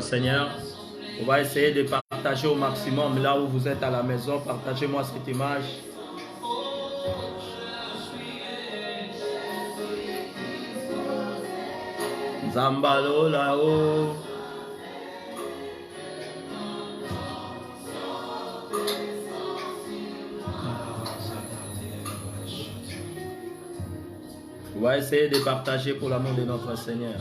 Seigneur. On va essayer de partager au maximum là où vous êtes à la maison. Partagez-moi cette image. Zambalo là-haut. On va essayer de partager pour l'amour de notre Seigneur.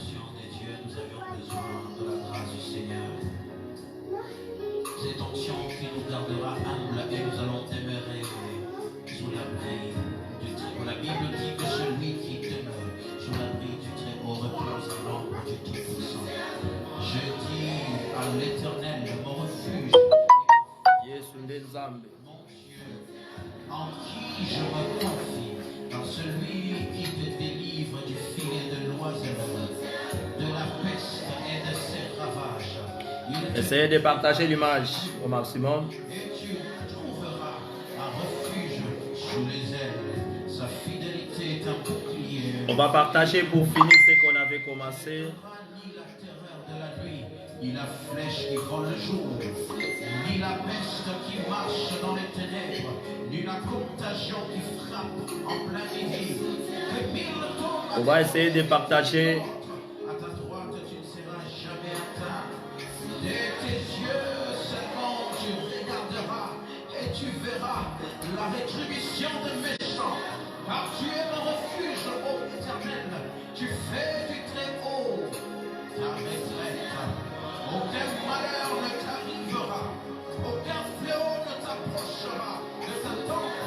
Cette onction qui nous gardera humble et nous allons demeurer sous l'abri du Très-Haut. La Bible dit que celui qui demeure sous l'abri du Très-Haut repose à l'ombre du Tout-Puissant. Je dis à l'Éternel, mon refuge, mon Dieu, en qui je me confie, dans celui qui te délivre du filet de l'oiseleur, de la peste et de ses ravages. Essayez de partager l'image au maximum. Et tu trouveras un refuge sous les ailes. Sa fidélité est un bouclier. On va partager pour finir ce qu'on avait commencé. Ni la terreur de la nuit, ni la flèche qui vole le jour, ni la peste qui marche dans les ténèbres, ni la contagion qui frappe en plein midi. Que mille tombent On va essayer de partager. à ta droite, tu ne seras jamais atteint. De tes yeux seulement tu regarderas et tu verras la rétribution des méchants. Car tu es mon refuge, ô Éternel. Tu fais du Très-Haut ta retraite. Aucun malheur ne t'arrivera. Aucun fléau ne t'approchera de ta tente.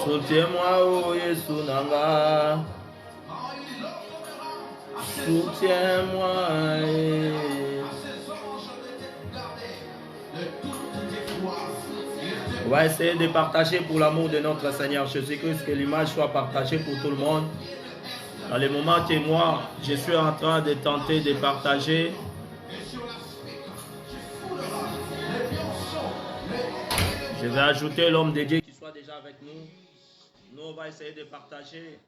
Soutiens-moi, oh Yesu Nanga. Quand il ordonnera à ses Soutiens-moi. anges de te garder de toutes tes voies. On va essayer de partager pour l'amour de notre Seigneur Jésus-Christ, que l'image soit partagée pour tout le monde. Dans les moments que moi, je suis en train de tenter de partager, je vais ajouter l'homme de Dieu qui soit déjà avec nous. Nous, on va essayer de partager.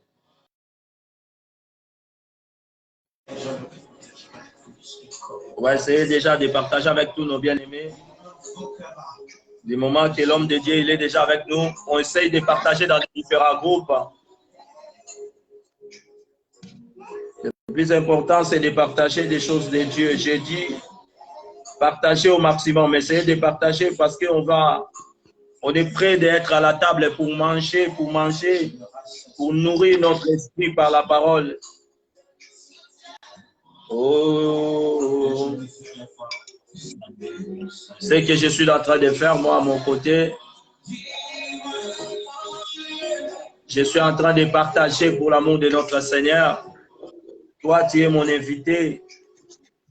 On va essayer déjà de partager avec tous nos bien-aimés. Du moment que l'homme de Dieu il est déjà avec nous, on essaye de partager dans différents groupes. Le plus important, c'est de partager des choses de Dieu. J'ai dit, partager au maximum. Essayez de partager parce on est prêt d'être à la table pour manger, pour nourrir notre esprit par la parole. Oh, ce que je suis en train de faire, moi, à mon côté, je suis en train de partager pour l'amour de notre Seigneur. Toi, tu es mon invité.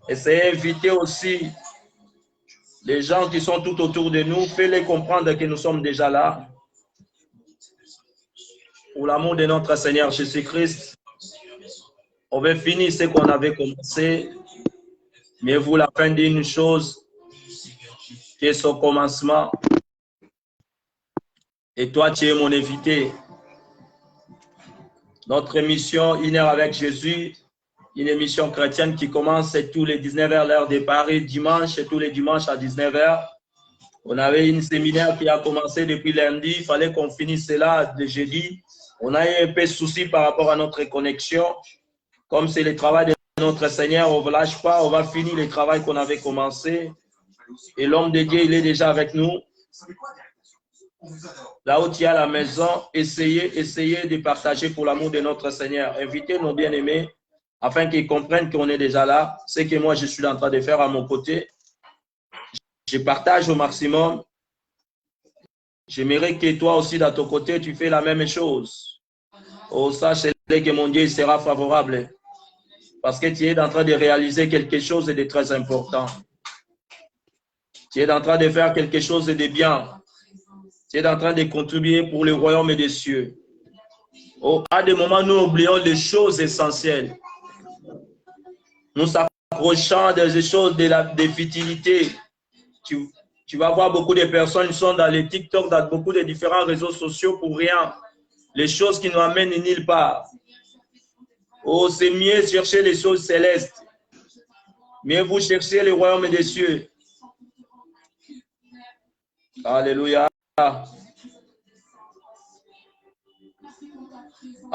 Essayez d'inviter aussi les gens qui sont tout autour de nous. Fais-les comprendre que nous sommes déjà là. Pour l'amour de notre Seigneur Jésus-Christ, on va finir ce qu'on avait commencé. Mais vous, la fin d'une chose, qui est son commencement. Et toi, tu es mon invité. Notre émission Une heure avec Jésus, une émission chrétienne qui commence tous les 19h l'heure de Paris, dimanche, et tous les dimanches à 19h. On avait une séminaire qui a commencé depuis lundi. Il fallait qu'on finisse cela de jeudi. On a eu un peu de soucis par rapport à notre connexion. Comme c'est le travail de notre Seigneur, on ne lâche pas. On va finir le travail qu'on avait commencé. Et l'homme de Dieu, il est déjà avec nous. Là où tu es à la maison, essayez de partager pour l'amour de notre Seigneur. Invitez nos bien-aimés afin qu'ils comprennent qu'on est déjà là. Ce que moi, je suis en train de faire à mon côté. Je partage au maximum. J'aimerais que toi aussi, de ton côté, tu fais la même chose. Oh, sache que mon Dieu sera favorable. Parce que tu es en train de réaliser quelque chose de très important. Tu es en train de faire quelque chose de bien. Tu es en train de contribuer pour le royaume des cieux. Oh, à des moments, nous oublions les choses essentielles. Nous s'approchons des choses de futilité. Tu vas voir beaucoup de personnes qui sont dans les TikTok, dans beaucoup de différents réseaux sociaux pour rien. Les choses qui nous amènent nulle part. Oh, c'est mieux chercher les choses célestes. Mais vous cherchez le royaume des cieux. Alléluia.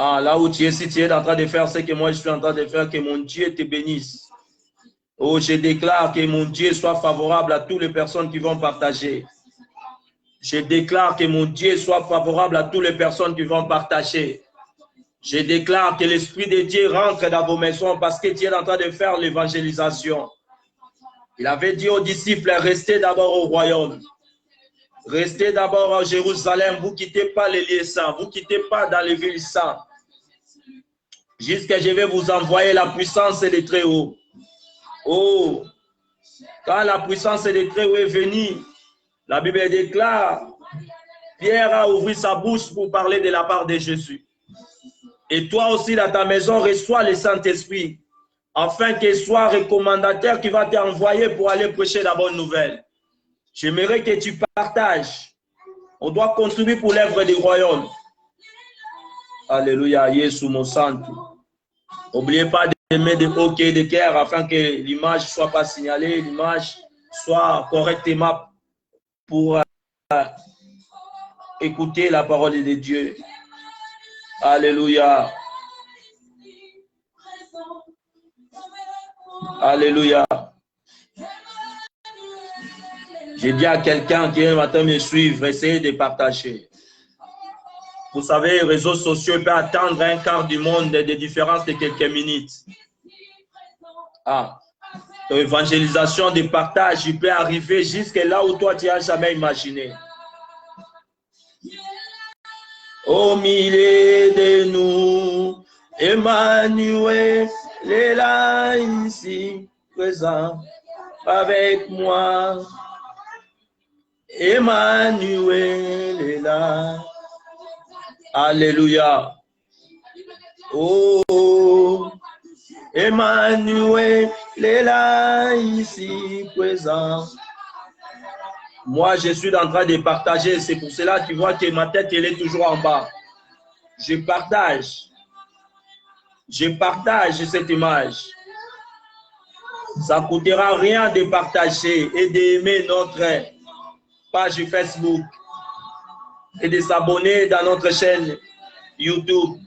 Ah, là où tu es, si tu es en train de faire ce que moi je suis en train de faire, que mon Dieu te bénisse. Oh, je déclare que mon Dieu soit favorable à toutes les personnes qui vont partager. Je déclare que mon Dieu soit favorable à toutes les personnes qui vont partager. Je déclare que l'Esprit de Dieu rentre dans vos maisons parce que Dieu est en train de faire l'évangélisation. Il avait dit aux disciples, restez d'abord au royaume. Restez d'abord à Jérusalem. Vous ne quittez pas les lieux saints. Vous ne quittez pas dans les villes saintes. Jusqu'à je vais vous envoyer la puissance des Très-Hauts. Oh, quand la puissance des Très-Hauts est venue, la Bible déclare, Pierre a ouvert sa bouche pour parler de la part de Jésus. Et toi aussi, dans ta maison, reçois le Saint-Esprit, afin qu'il soit recommandateur qui va t'envoyer pour aller prêcher la bonne nouvelle. J'aimerais que tu partages. On doit contribuer pour l'œuvre du royaume. Alléluia, Jésus mon Saint. N'oubliez pas de mettre des hockey de cœur afin que l'image ne soit pas signalée, l'image soit correctement pour écouter la parole de Dieu. Alléluia. Alléluia. J'ai dit à quelqu'un qui un matin me suivre, essayez de partager. Vous savez, les réseaux sociaux peuvent attendre un quart du monde de différence de quelques minutes. Ah, l'évangélisation de partage, il peut arriver jusqu'à là où toi tu n'as jamais imaginé. Au milieu de nous, Emmanuel est là ici, présent avec moi. Emmanuel est là. Alléluia. Oh, Emmanuel est là ici, présent. Moi, je suis en train de partager. C'est pour cela que tu vois que ma tête, elle est toujours en bas. Je partage. Je partage cette image. Ça ne coûtera rien de partager et d'aimer notre page Facebook et de s'abonner dans notre chaîne YouTube.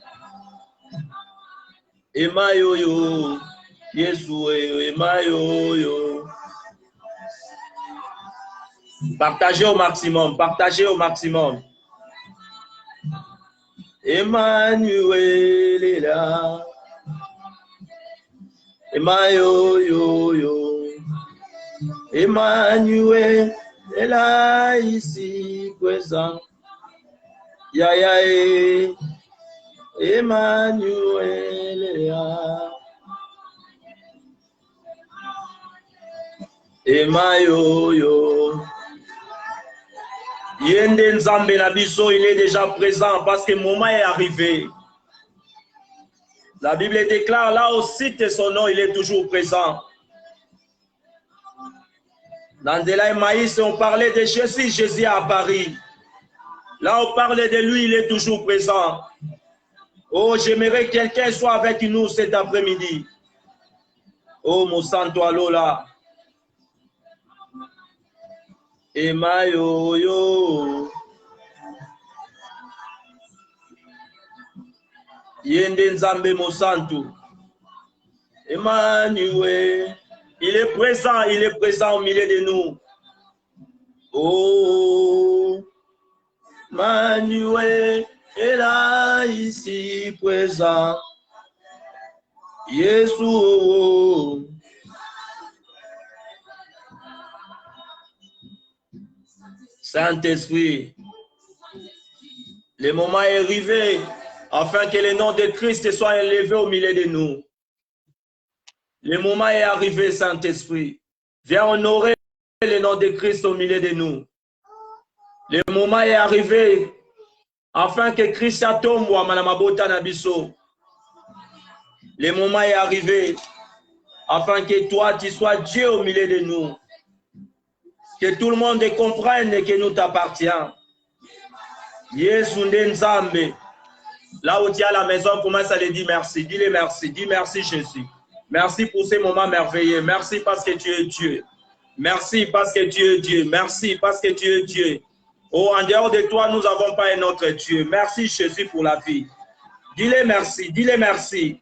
Ema yo yo, Yesu ema yo yo. Partagez au maximum, partagez au maximum. Emmanuel est là. Ema yo yo yo. Emmanuel est là ici présent. Ya ya e. Emmanuel est là. Ema yo yo. Yende Nzambe na biso, il est déjà présent parce que le moment est arrivé. La Bible déclare là au site de son nom, il est toujours présent. Dans Delaï Maïs, on parlait de Jésus, Jésus à Paris. Là, on parle de lui, il est toujours présent. Oh, j'aimerais que quelqu'un soit avec nous cet après-midi. Oh, mon santo alola. Ema yo yo. Yende Nzambe mon santo. Emmanuel. Il est présent au milieu de nous. Oh, Emmanuel est là ici présent. Jésus. Saint-Esprit, le moment est arrivé afin que le nom de Christ soit élevé au milieu de nous. Le moment est arrivé, Saint-Esprit. Viens honorer le nom de Christ au milieu de nous. Le moment est arrivé afin que Christ tombe à Manamabota Nabiso. Le moment est arrivé afin que toi, tu sois Dieu au milieu de nous. Que tout le monde comprenne que nous t'appartiens. Yesu Nzambe. Là où tu es à la maison, commence à lui dire merci. Dis-le merci. Dis merci Jésus. Merci pour ces moments merveilleux. Merci parce que tu es Dieu. Merci parce que tu es Dieu. Merci parce que tu es Dieu. Oh, en dehors de toi, nous n'avons pas un autre Dieu. Merci Jésus pour la vie. Dis-le merci, dis-le merci.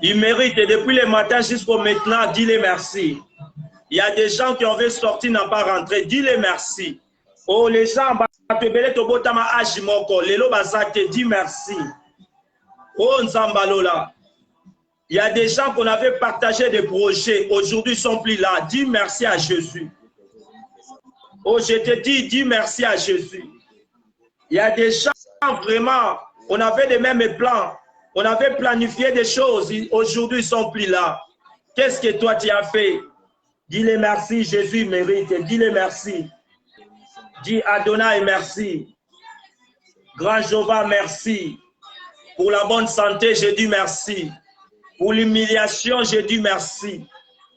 Il mérite et depuis le matin jusqu'au maintenant, dis-le merci. Il y a des gens qui ont veut sortir, n'ont pas rentré. Dis-le merci. Oh, les gens, dis merci. Oh, Nzambalola. Il y a des gens qu'on avait partagé des projets. Aujourd'hui, ils ne sont plus là. Dis merci à Jésus. Oh, je te dis merci à Jésus. Il y a des gens, vraiment, on avait les mêmes plans. On avait planifié des choses. Aujourd'hui, ils ne sont plus là. Qu'est-ce que toi, tu as fait? Dis-le merci, Jésus mérite. Dis-le merci. Dis Adonai, merci. Grand Jéhovah, merci. Pour la bonne santé, je dis merci. Pour l'humiliation, je dis merci.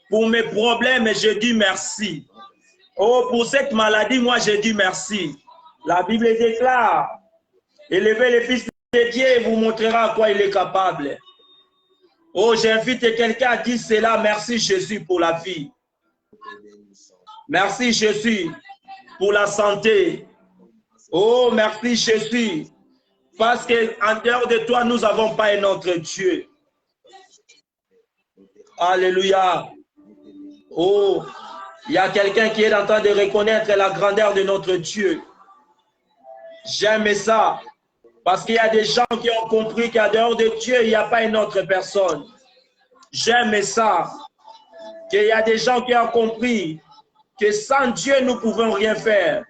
Pour mes problèmes, je dis merci. Oh, pour cette maladie, moi, je dis merci. La Bible déclare, élevez le Fils de Dieu et vous montrera à quoi il est capable. Oh, j'invite quelqu'un à dire cela. Merci Jésus pour la vie. Merci Jésus pour la santé. Oh, merci Jésus. Parce qu'en dehors de toi, nous n'avons pas un autre Dieu. Alléluia. Oh, il y a quelqu'un qui est en train de reconnaître la grandeur de notre Dieu. J'aime ça. Parce qu'il y a des gens qui ont compris qu'en dehors de Dieu, il n'y a pas une autre personne. J'aime ça. Qu'il y a des gens qui ont compris que sans Dieu, nous ne pouvons rien faire.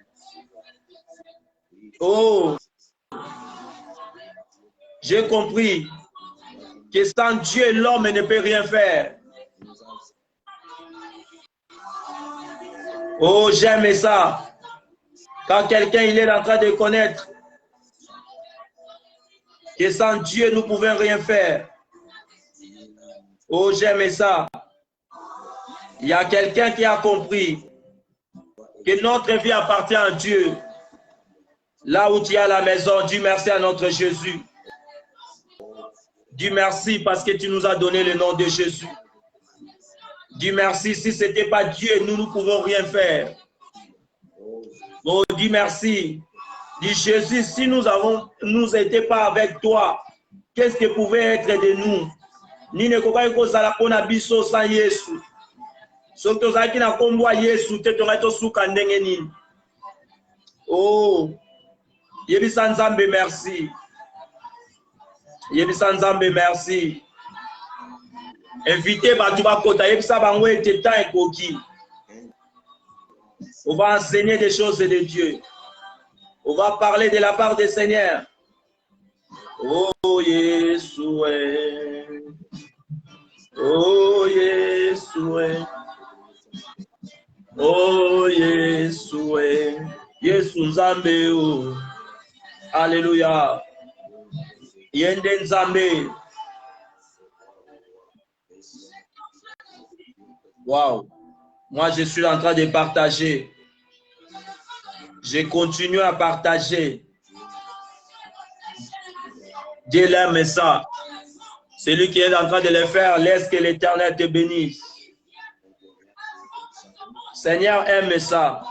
Oh, j'ai compris que sans Dieu, l'homme ne peut rien faire. Oh, j'aime ça. Quand quelqu'un il est en train de connaître que sans Dieu, nous ne pouvons rien faire. Oh, j'aime ça. Il y a quelqu'un qui a compris que notre vie appartient à Dieu. Là où tu es à la maison, dis merci à notre Jésus. Dis merci parce que tu nous as donné le nom de Jésus. Dis merci, si ce n'était pas Dieu, nous ne pouvons rien faire. Oh, dis merci. Dis Jésus, si nous n'étions pas avec toi, qu'est-ce que pouvait être de nous? Ni ne kokai kozala pona biso sans Yesu. Soki tozalaki na kombo ya Yesu te tongai tosuka ndenge nini. Oh, yebisa Nzambe merci. Yebisa Nzambe merci. Invitez batu bakota yebisa bango ete temps ekoki. On va enseigner des choses de Dieu. On va parler de la part du Seigneur. Oh Yeshua. Oh Yeshua. Oh Yeshua. Yesu Nzambe oh. Alléluia. Yende Nzambe. Wow. Moi, je suis en train de partager. Je continue à partager. Dieu aime ça. Celui qui est en train de le faire, laisse que l'Éternel te bénisse. Seigneur aime ça.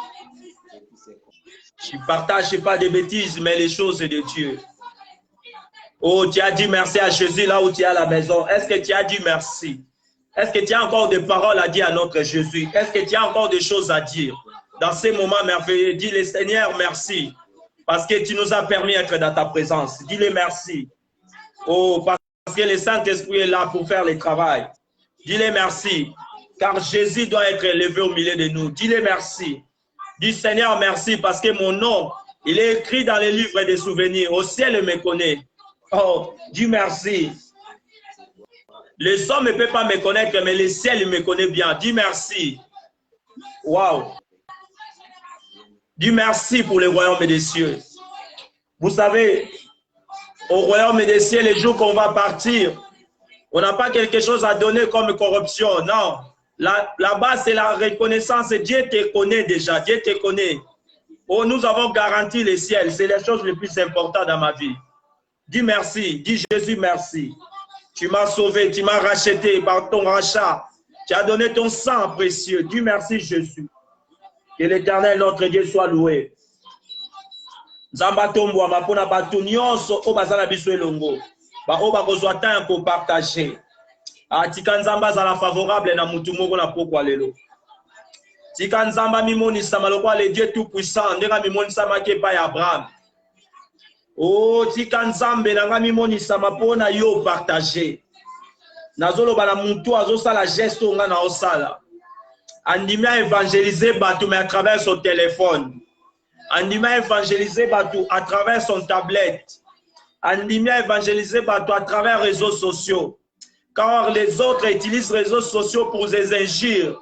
Je ne partage pas de bêtises, mais les choses de Dieu. Oh, tu as dit merci à Jésus là où tu es à la maison. Est-ce que tu as dit merci? Est-ce que tu as encore des paroles à dire à notre Jésus? Est-ce que tu as encore des choses à dire? Dans ces moments merveilleux, dis-le Seigneur, merci. Parce que tu nous as permis d'être dans ta présence. Dis-le merci. Oh, parce que le Saint-Esprit est là pour faire le travail. Dis-le merci. Car Jésus doit être élevé au milieu de nous. Dis-le merci. Dis Seigneur, merci parce que mon nom, il est écrit dans les livres des souvenirs. Au ciel, il me connaît. Oh, dis merci. Les hommes ne peuvent pas me connaître, mais le ciel, il me connaît bien. Dis merci. Waouh. Dis merci pour le royaume des cieux. Vous savez, au royaume des cieux, les jours qu'on va partir, on n'a pas quelque chose à donner comme corruption. Non. Là-bas, c'est la reconnaissance. Dieu te connaît déjà. Dieu te connaît. Oh, nous avons garanti le ciel. C'est les choses les plus importantes dans ma vie. Dis merci. Dis Jésus merci. Tu m'as sauvé, tu m'as racheté par ton rachat. Tu as donné ton sang précieux. Dieu merci Jésus. Que l'Éternel, notre Dieu, soit loué. Nzamba tombo mapona batu nyonso o bazala biso elongo. Ba o bakozwa temps ko partager. Atika nzamba zala favorable na mutu moko na pokwa lelo. Tika nzamba mimonisa malokwa le Dieu tout puissant ndeka mimonisa make pa ya Abraham. Oh tika nzambe na nga mimonisa mapona yo partager. Nazolo bana mutu azosala geste nga na osala. Andimia évangéliser batu mais à travers son téléphone. Andimia évangéliser batu à travers son tablette. Andimia évangéliser batu à travers les réseaux sociaux. Car les autres utilisent les réseaux sociaux pour les injures.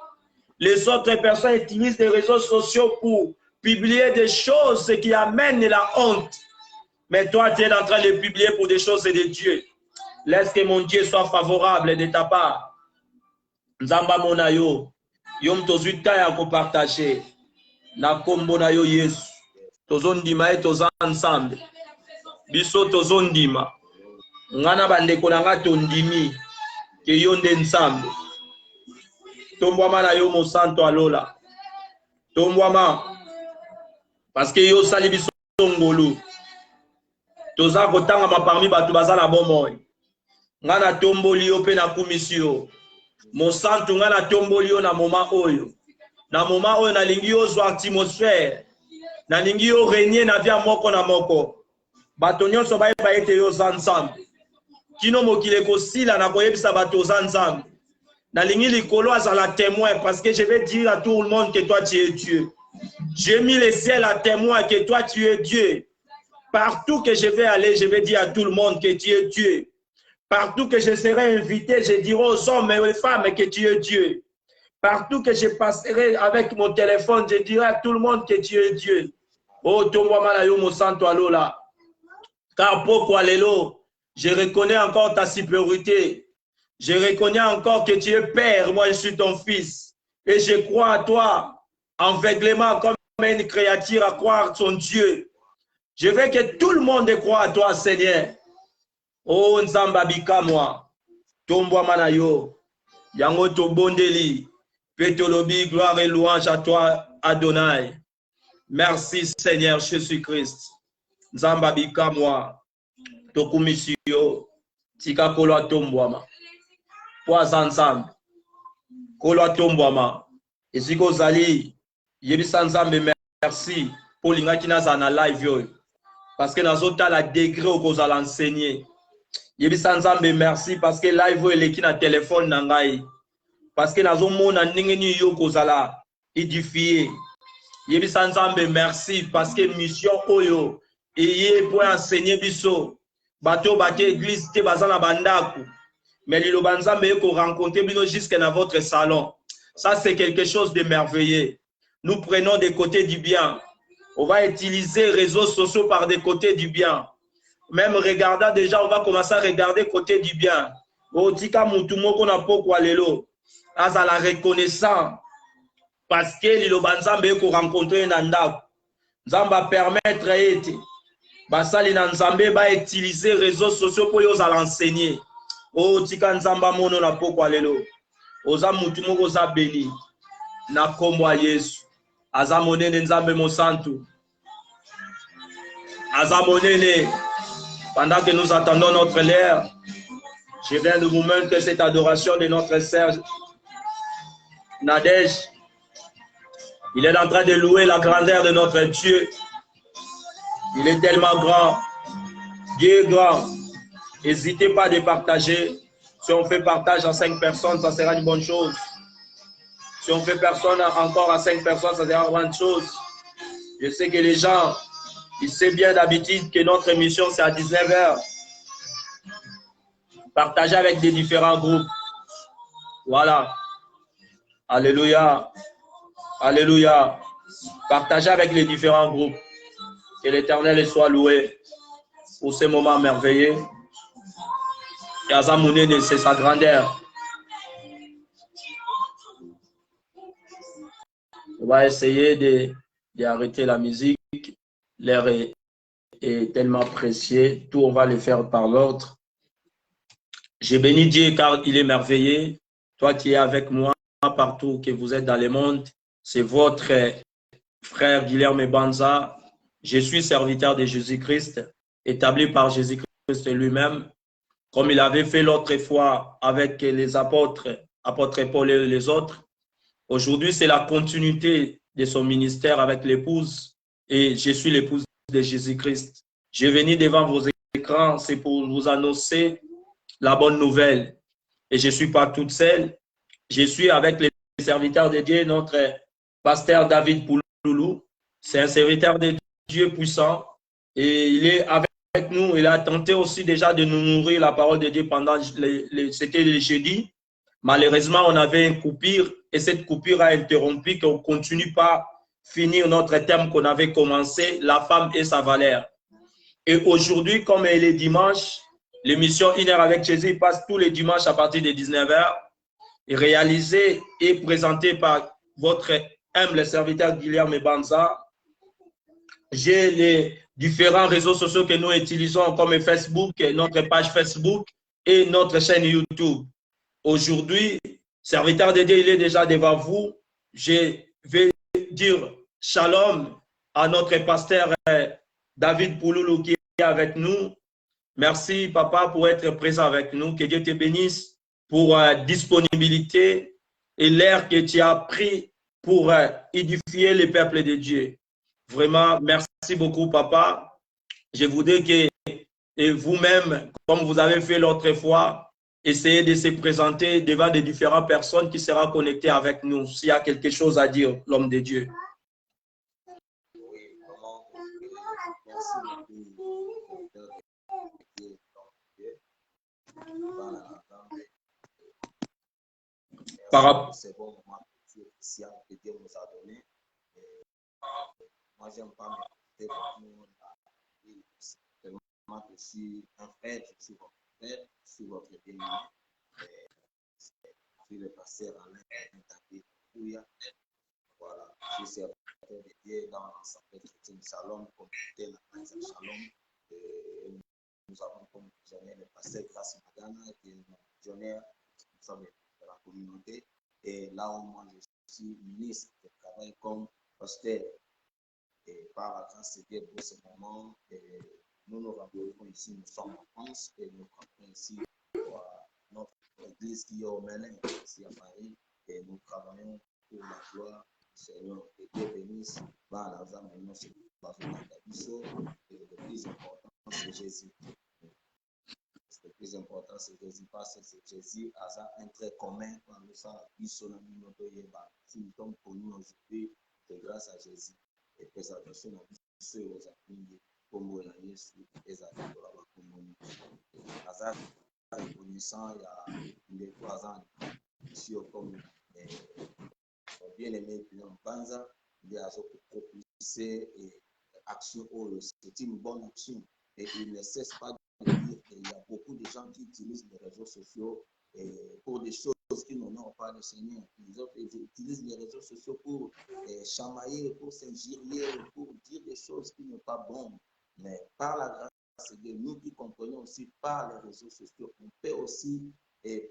Les autres personnes utilisent les réseaux sociaux pour publier des choses qui amènent la honte. Mais toi, tu es en train de publier pour des choses de Dieu. Laisse que mon Dieu soit favorable de ta part. Nzamba monayo, yom tozuta ya ko partager. Na kombo na yo Yesu. Tozondima et toza ensemble. Biso tozondima. Ngana bandeko na nga tondimi. Ke yonde nsambe. Tombwama na yo mo santo alola. Tombwama. Parce que yo sali biso ngolu. Toza kotanga ma parmi batu bazala bomoy. Ngana tomboli yo pe na kumisio. Mo santo ngana tomboli yo na moma oyo. Na moma oyo na lingi yo zwa atmosphère. Na lingi yo régner na via moko na moko. Bato nyonso ba ete yo ensemble. Kino mokile kosila na koyebisa bato ensemble. Na lingi likolo azala témoin parce que je vais dire à tout le monde que toi tu es Dieu. J'ai mis le ciel à témoin que toi tu es Dieu. Partout que je vais aller, je vais dire à tout le monde que tu es Dieu. Partout que je serai invité, je dirai aux hommes et aux femmes que tu es Dieu. Partout que je passerai avec mon téléphone, je dirai à tout le monde que tu es Dieu. Oh, tomba malayo mo santo alola. Car pourquoi lelo, je reconnais encore ta supériorité. Je reconnais encore que tu es Père, moi je suis ton Fils. Et je crois à toi, aveuglément comme une créature à croire son Dieu. Je veux que tout le monde croie à toi, Seigneur. Oh, Nzamba bika moi. Tomboa manayo. Yango to bondeli. Petolobi, gloire et louange à toi, Adonai. Merci, Seigneur Jésus-Christ. Nzamba bika moi. Tokumisio. Tika kolo tomboama. Pois ensemble. Kolo tomboama. Et si ko zali. Yebisa Nzambe merci. Pour l'ingakina zana live yo. Parce que dans autres la degré au cause à l'enseigner. Yebisa Nzambe merci parce que live yo eleki na téléphone nangai. Parce que nazo mona ndenge yo kozala édifier. Yebisa Nzambe merci parce que mission oyo eye pour enseigner biso. Bato bate église te bazana bandaku. Mais liloba Nzambe ko rencontrer bino jusqu'à dans votre salon. Ça c'est quelque chose de merveilleux. Nous prenons des côtés du bien. On va utiliser les réseaux sociaux par des côtés du bien. Même regardant déjà, on va commencer à regarder côté du bien. Otika mutumo kona pokwa lelo. Aza la reconnaissant. Parce que liloba Nzambe ko rencontrer nanda. Nzamba permettre ete. Basali na Nzambe ba utiliser réseaux sociaux pour yo za l'enseigner. Otika Nzamba mono na pokwa lelo. Oza mutumo ko za béni. Na komwa Yesu. Azamonene Nzambe Monsanto. Azamonene. Pendant que nous attendons notre l'air, je viens de vous montrer cette adoration de notre sœur Nadège. Il est en train de louer la grandeur de notre Dieu. Il est tellement grand. Dieu est grand. N'hésitez pas de partager. Si on fait partage à 5 personnes, ça sera une bonne chose. Si on fait personne encore à 5 personnes, ça sera une bonne chose. Je sais que les gens, ils savent bien d'habitude que notre émission, c'est à 19h. Partagez avec des différents groupes. Voilà. Alléluia. Alléluia. Partagez avec les différents groupes. Que l'Éternel soit loué pour ces moments merveilleux. Et Azamoune, c'est sa grandeur. On va essayer d'arrêter la musique. L'air est tellement précieux. Tout, on va le faire par l'ordre. Je bénis Dieu car il est merveilleux. Toi qui es avec moi partout que vous êtes dans le monde, c'est votre frère Guilherme Banza. Je suis serviteur de Jésus-Christ, établi par Jésus-Christ lui-même, comme il avait fait l'autre fois avec les apôtres, apôtres Paul et les autres. Aujourd'hui, c'est la continuité de son ministère avec l'épouse et je suis l'épouse de Jésus-Christ. Je venu devant vos écrans, c'est pour vous annoncer la bonne nouvelle. Et je ne suis pas toute seule. Je suis avec les serviteurs de Dieu, notre pasteur David Pouloulou. C'est un serviteur de Dieu puissant et il est avec nous. Il a tenté aussi déjà de nous nourrir la parole de Dieu pendant, c'était le jeudi. Malheureusement, on avait une coupure et cette coupure a interrompu qu'on ne continue pas finir notre thème qu'on avait commencé, la femme et sa valeur. Et aujourd'hui, comme il est dimanche, l'émission 1 heure avec Jésus passe tous les dimanches à partir de 19h, réalisée et présentée par votre humble serviteur Guilherme Banza. J'ai les différents réseaux sociaux que nous utilisons comme Facebook, notre page Facebook et notre chaîne YouTube. Aujourd'hui, serviteur de Dieu, il est déjà devant vous. Je vais dire shalom à notre pasteur David Pouloulou qui est avec nous. Merci, papa, pour être présent avec nous. Que Dieu te bénisse pour disponibilité et l'air que tu as pris pour édifier les peuples de Dieu. Vraiment, merci beaucoup, papa. Je voudrais que vous-même, comme vous avez fait l'autre fois, essayez de se présenter devant des différentes personnes qui seront connectées avec nous. S'il y a quelque chose à dire, l'homme de Dieu. Oui, vraiment, merci beaucoup. C'est bon moment officiel que Dieu nous a donné. Moi, j'aime pas me tellement que je suis un frère, je suis votre frère, je suis votre bien-aimé. Je suis le pasteur Alain David Pouya. Voilà, je suis serviteur de Dieu dans l'ensemble chrétien Shalom, communauté la Shalom. Nous avons comme visionnaire le pasteur Grace Magana, qui est mon visionnaire de la communauté. Et là où moi je suis ministre de travail comme pasteur. Et par la grâce de Dieu pour ce moment, nous nous rencontrons ici, nous sommes en France et nous rencontrons ici notre église qui est au Mélin, ici à Paris. Et nous travaillons pour la gloire du Seigneur. Et Dieu bénisse, va à la maintenant sur la vie. Et le plus important, c'est Jésus. Le plus important, c'est Jésus, parce que c'est Jésus a un trait commun quand nous sommes si nous sommes connus aujourd'hui, c'est grâce à Jésus. Et présentation à ceux aux applis comme Yesu et à la communauté. Hasard reconnaissant il y a 3 ans, sur comme bien-aimé Guilherme Banza, il a propulsé action, c'est une bonne action. Et il ne cesse pas de dire qu'il y a beaucoup de gens qui utilisent les réseaux sociaux pour des choses qui n'honorent pas le Seigneur. Ils utilisent les réseaux sociaux pour chamailler, pour s'injurier, pour dire des choses qui ne sont pas bonnes. Mais par la grâce de nous qui comprenons aussi par les réseaux sociaux, on peut aussi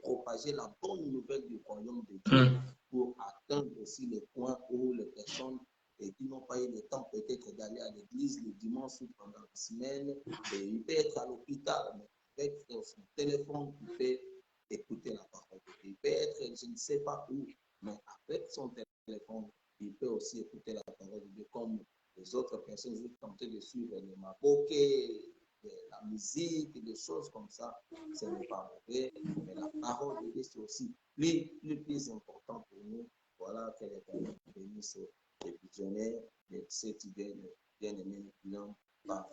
propager la bonne nouvelle du royaume de Dieu pour atteindre aussi les points où les personnes qui n'ont pas eu le temps peut-être d'aller à l'église le dimanche ou pendant la semaine, il peut être à l'hôpital, mais avec son téléphone, il peut écouter la parole. Il peut être, je ne sais pas où, mais avec son téléphone, il peut aussi écouter la parole de Dieu comme les autres personnes qui tentent de suivre les maboké, la musique, des choses comme ça. Ce n'est pas mauvais, mais la parole de Dieu, c'est aussi plus important pour nous. Voilà que les personnes bénissent les visionnaires de cette idée de bien-aimé Guilherme Banza.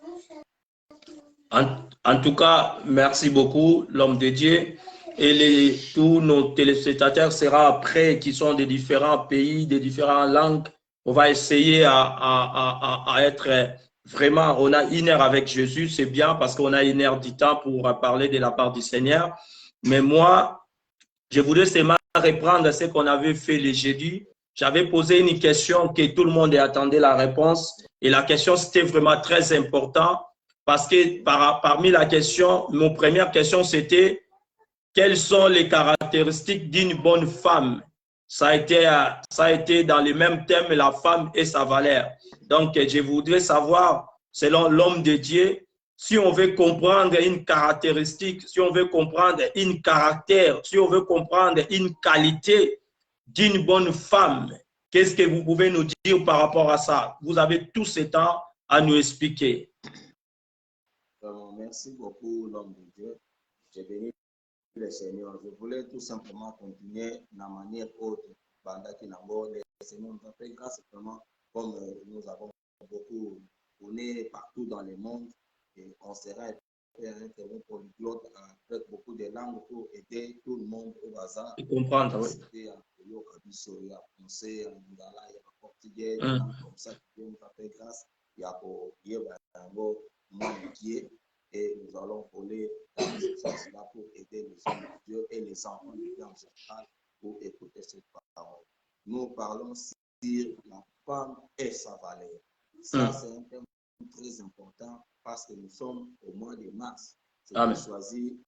En tout cas, merci beaucoup, l'homme de Dieu. Et tous nos téléspectateurs seront prêts, qui sont des différents pays, des différentes langues. On va essayer à être vraiment, on a 1 heure avec Jésus, c'est bien parce qu'on a 1 heure du temps pour parler de la part du Seigneur. Mais moi, je voudrais seulement reprendre ce qu'on avait fait le jeudi. J'avais posé une question que tout le monde attendait la réponse. Et la question, c'était vraiment très important parce que parmi la question, mon première question, c'était quelles sont les caractéristiques d'une bonne femme? Ça a été dans le même thème, la femme et sa valeur. Donc, je voudrais savoir, selon l'homme de Dieu, si on veut comprendre une caractéristique, si on veut comprendre une caractère, si on veut comprendre une qualité d'une bonne femme, qu'est-ce que vous pouvez nous dire par rapport à ça? Vous avez tout ce temps à nous expliquer. Merci beaucoup, l'homme de Dieu. J'ai béni le Seigneur. Je voulais tout simplement continuer de la manière autre. Pendant qu'il le Seigneur nous a fait grâce vraiment, comme nous avons beaucoup tourné partout dans le monde, et on sera un terrain polyglotte avec beaucoup de langues pour aider tout le monde au hasard. Et comprendre, oui. C'était en créole, il y a français, en lingala, il y a en portugais, des langues comme ça qui Dieu nous a fait grâce. Il y a pour et nous allons voler dans ce sens-là pour aider les hommes de Dieu et les enfants de Dieu en général pour écouter cette parole. Nous parlons sur la femme et sa valeur. Ça, c'est un thème très important parce que nous sommes au mois de mars. C'est choisi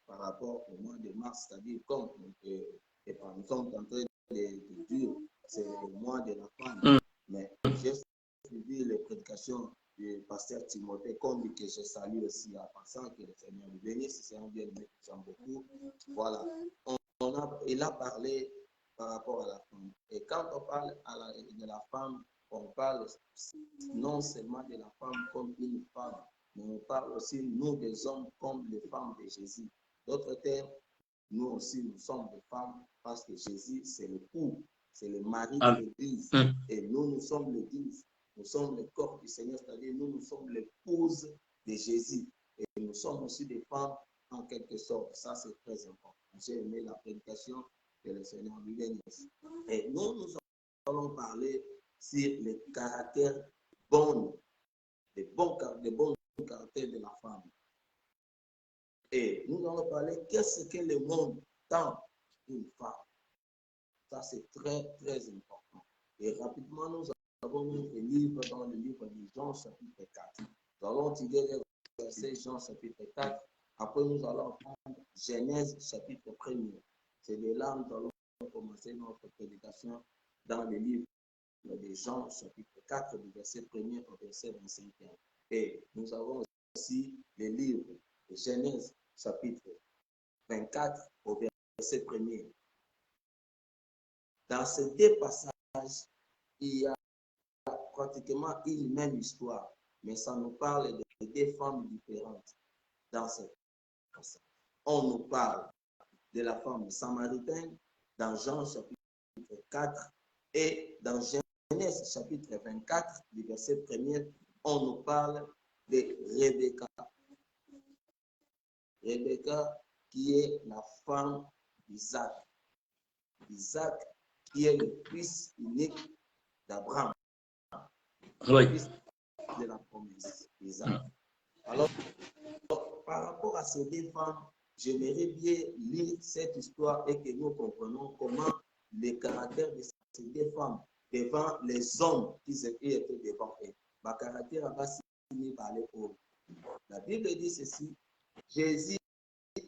par rapport au mois de mars, c'est-à-dire comme nous sommes en train de dire, c'est le mois de la femme. Mais j'ai suivi les prédications du pasteur Timothée, comme que je salue aussi en passant, que le Seigneur nous bénisse, c'est un bien-aimé que j'aime beaucoup. Voilà, il a parlé par rapport à la femme. Et quand on parle de la femme, on parle non seulement de la femme comme une femme, mais on parle aussi, nous, des hommes, comme les femmes de Jésus. D'autres termes, nous aussi, nous sommes des femmes parce que Jésus, c'est l'époux, c'est le mari de l'Église. Et nous sommes l'Église. Nous sommes le corps du Seigneur, c'est-à-dire nous sommes l'épouse de Jésus. Et nous sommes aussi des femmes en quelque sorte. Ça, c'est très important. J'ai aimé la prédication que le Seigneur lui bénisse. Et nous allons parler sur les caractères bons, les bons caractères de la femme. Et nous allons parler qu'est-ce que le monde tend d'une femme. Ça, c'est très, très important. Et rapidement, nous avons un livre dans le livre de Jean, chapitre 4. Nous allons tirer les versets Jean, chapitre 4. Après, nous allons prendre Genèse, chapitre 1er. C'est de là que nous allons commencer notre prédication dans le livre de Jean, chapitre 4, du verset 1er au verset 25. Et nous avons aussi le livre de Genèse, chapitre 24, au verset 1er. Dans ces deux passages, il y a pratiquement une même histoire, mais ça nous parle de deux femmes différentes. Dans ce passage, on nous parle de la femme samaritaine dans Jean chapitre 4 et dans Genèse chapitre 24, du verset 1er, on nous parle de Rebecca. Rebecca qui est la femme d'Isaac. Isaac qui est le fils unique d'Abraham. Le fils de la promesse, Isaac. Alors, par rapport à ces deux femmes, j'aimerais bien lire cette histoire et que nous comprenions comment les caractères de ces deux femmes devant les hommes qui étaient devant eux. Ma caractère va signer par les hommes. La Bible dit ceci, Jésus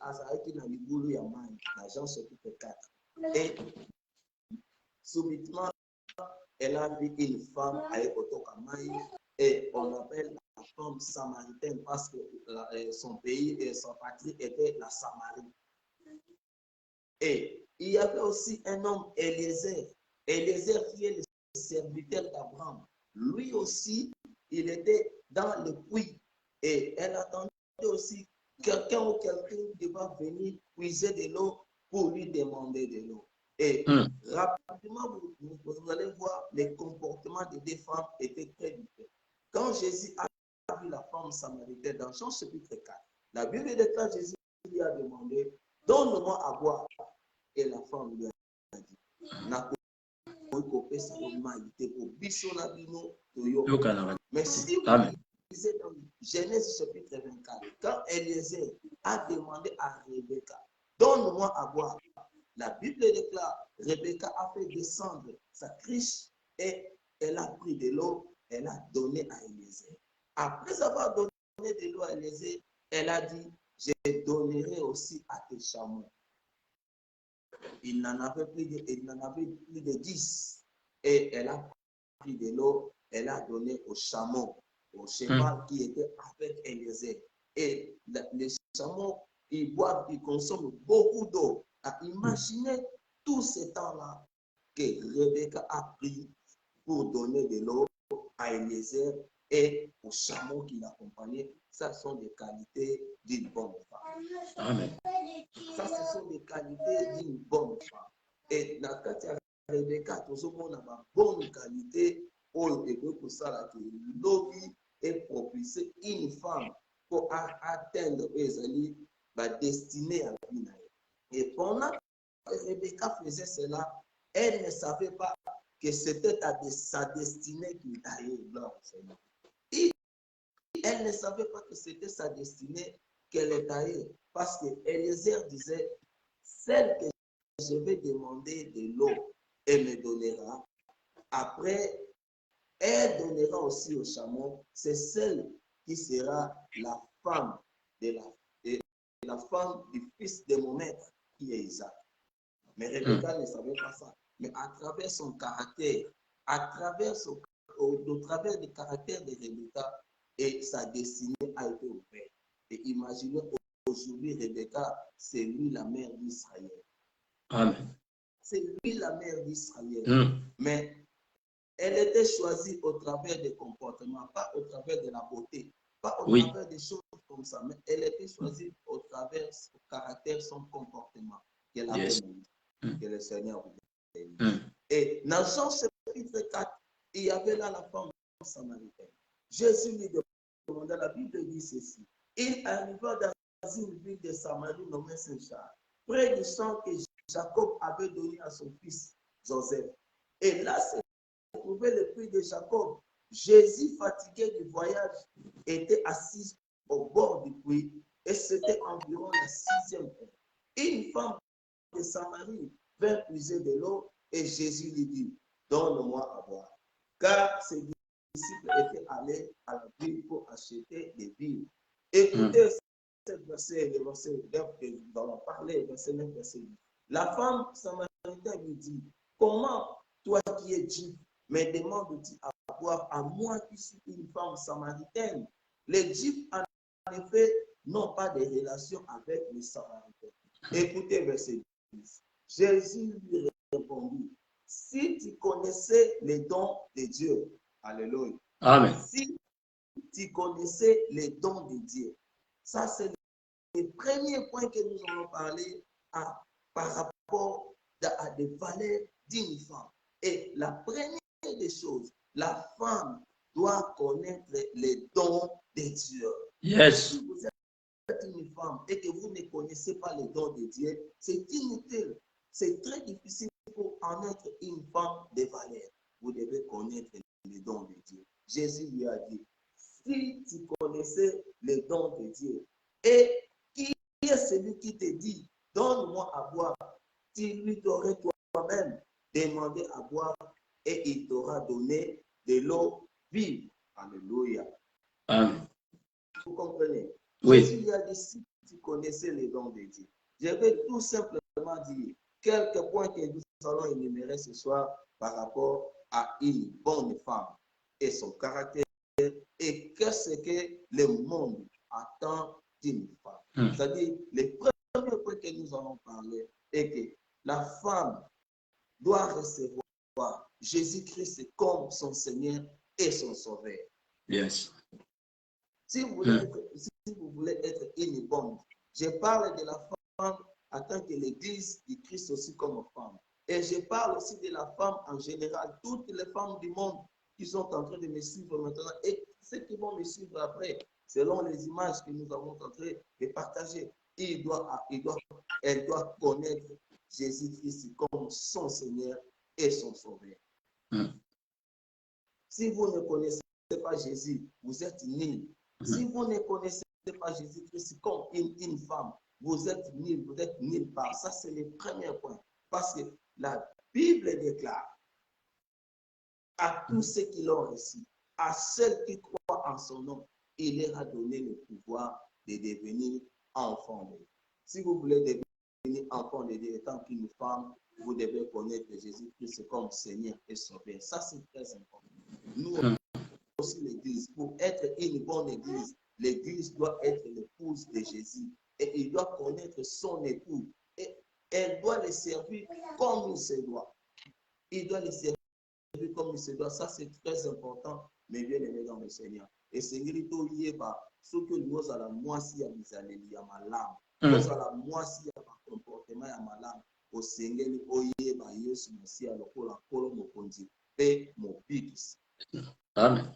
a été dans le boulot Yaman, dans Jean chapitre 4. Et subitement, elle a vu une femme avec Otokamai et on l'appelle la femme samaritaine parce que son pays et son patrie était la Samarie. Et il y avait aussi un homme, Eliezer. Eliezer qui est le serviteur d'Abraham. Lui aussi, il était dans le puits et elle attendait aussi quelqu'un ou quelqu'un qui va venir puiser de l'eau pour lui demander de l'eau. Et rapidement, vous allez voir, les comportements des deux femmes étaient très différents. Quand Jésus a vu la femme samaritaine dans Jean chapitre 4, la Bible déclare Jésus lui a demandé, donne-moi à boire. Et la femme lui a dit, mais si vous lisez dans Genèse chapitre 24, quand Eliezer a demandé à Rebecca, donne-moi à boire, la Bible déclare, Rebecca a fait descendre sa cruche et elle a pris de l'eau, elle a donné à Eliezer. Après avoir donné de l'eau à Eliezer, elle a dit, je donnerai aussi à tes chameaux. il n'en avait plus de 10. Et elle a pris de l'eau, elle a donné au chameau, au cheval qui était avec Eliezer. Et les chameaux, ils boivent, ils consomment beaucoup d'eau. Imaginez tout ce temps-là que Rebecca a pris pour donner de l'eau à Eliezer et aux chameaux qui l'accompagnaient. Ça sont des qualités d'une bonne femme. Amen. Ça, ce sont des qualités d'une bonne femme. Et dans le cas de Rebecca, tout le monde a une bonne qualité pour ça que l'objet est propulsé une femme pour atteindre la destinée à la vie. Et pendant que Rebecca faisait cela, elle ne savait pas que c'était sa destinée qui allait là au Seigneur. Elle ne savait pas que c'était sa destinée qu'elle est allée. Parce que Eliezer disait, celle que je vais demander de l'eau, elle me donnera. Après, elle donnera aussi au chameau. C'est celle qui sera la femme la femme du fils de mon maître, qui est Isaac. Mais Rebecca ne savait pas ça. Mais à travers son caractère, au travers du caractère de Rebecca, et sa destinée a été ouverte. Et imaginez aujourd'hui, Rebecca, c'est lui la mère d'Israël. Amen. C'est lui la mère d'Israël. Mais elle était choisie au travers des comportements, pas au travers de la beauté, pas au travers des choses comme ça, mais elle était choisie au travers son caractère, son comportement qu'elle avait montré, que le Seigneur voulait. Et dans Jean chapitre 4, il y avait là la femme samaritaine. Jésus lui demanda, la Bible dit ceci. Il arriva dans une ville de Samarie nommée Saint-Charles, près du champ que Jacob avait donné à son fils Joseph. Et là, se trouvait le puits de Jacob. Jésus, fatigué du voyage, était assis au bord du puits et c'était environ la 6e heure. Une femme de Samarie vint puiser de l'eau et Jésus lui dit, donne-moi à boire. Car ses disciples étaient allés à la ville pour acheter des vivres. Écoutez ce verset, le verset dont on parlait, verset 9, verset 10. La femme samaritaine lui dit, comment toi qui es juif me demandes-tu à boire à moi qui suis une femme samaritaine? Les juifs, en effet, n'ont pas de relation avec les samaritains. Écoutez verset 10. Jésus lui répondit, si tu connaissais les dons de Dieu, alléluia. Amen. Si tu connaissais les dons de Dieu, ça c'est le premier point que nous allons parler par rapport à des valeurs d'une femme. Et la première des choses, la femme doit connaître les dons de Dieu. Yes. Si vous êtes une femme et que vous ne connaissez pas les dons de Dieu, c'est inutile. C'est très difficile pour en être une femme de valeur. Vous devez connaître les dons de Dieu. Jésus lui a dit, si tu connaissais les dons de Dieu, et qui est celui qui te dit, donne-moi à boire, tu lui t'aurais toi-même demandé à boire et il t'aura donné de l'eau vive. Alléluia. Amen. Vous comprenez? Oui. Jésus lui a dit, si tu connaissais les dons de Dieu. Je vais tout simplement dire quelques points que nous allons énumérer ce soir par rapport à une bonne femme et son caractère et qu'est-ce que le monde attend d'une femme. C'est-à-dire, les premiers points que nous allons parler est que la femme doit recevoir Jésus-Christ comme son Seigneur et son Sauveur. Yes. Si vous voulez être une bonne, je parle de la femme en tant que l'Église du Christ aussi comme femme. Et je parle aussi de la femme en général, toutes les femmes du monde qui sont en train de me suivre maintenant et ceux qui vont me suivre après, selon les images que nous avons en train de partager. Elle doit connaître Jésus-Christ comme son Seigneur et son Sauveur. Si vous ne connaissez pas Jésus, vous êtes nul. Si vous ne connaissez pas Jésus-Christ comme une femme, vous êtes nul, vous êtes nulle part. Ça, c'est le premier point. Parce que la Bible déclare à tous ceux qui l'ont reçu, à ceux qui croient en son nom, il leur a donné le pouvoir de devenir enfants. Si vous voulez devenir enfant de Dieu, étant qu'une femme, vous devez connaître Jésus-Christ comme Seigneur et Sauveur. Ça, c'est très important. Nous aussi, l'Église, pour être une bonne Église, l'Église doit être l'épouse de Jésus. Et il doit connaître son époux. Et elle doit le servir comme il se doit. Il doit le servir comme il se doit. Ça, c'est très important, mais bien aimé dans le Seigneur. Et Seigneur, il doit y avoir ce que nous avons la moitié à Misaleli, à ma lame. Nous avons la moitié à ma comportement, à ma lame. Au Seigneur, il y a Yesu Messia, le Kolo Mokondi, et mon Bigis. Amen.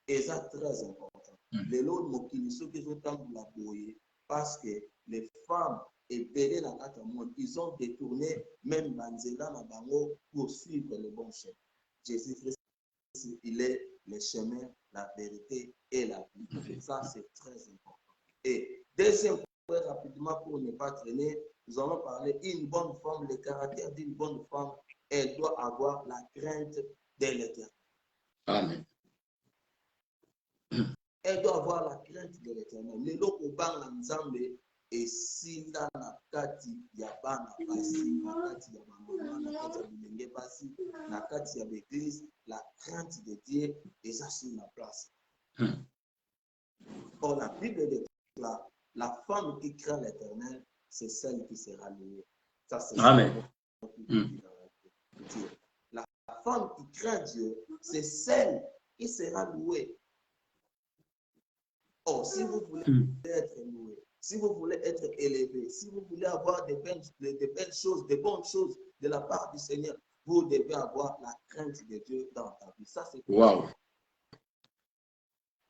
Et ça, très important. Les lots Mokili, ceux qui ont tant de la bouille, parce que les femmes et belé dans notre monde, ils ont détourné même Banzela Nabango pour suivre le bon chemin. Jésus-Christ, il est le chemin, la vérité et la vie. Ça, c'est très important. Et deuxième point, rapidement, pour ne pas traîner, nous allons parler d'une bonne femme, le caractère d'une bonne femme, elle doit avoir la crainte de l'Éternel. Amen. Elle doit avoir la crainte de l'Éternel. Les locaux bang ensemble et si dans la kati ya bana basi, na kati ya mama, na kati ya bilenge basi, na kati ya l'église, la crainte de Dieu est sur la place. Or, la Bible déclare, la femme qui craint l'Éternel, c'est celle qui sera louée. Ça, c'est Amen. La femme qui craint Dieu, c'est celle qui sera louée. Or, si vous voulez être loué, si vous voulez être élevé, si vous voulez avoir de belles choses, de bonnes choses de la part du Seigneur, vous devez avoir la crainte de Dieu dans ta vie. Ça, c'est wow. Vous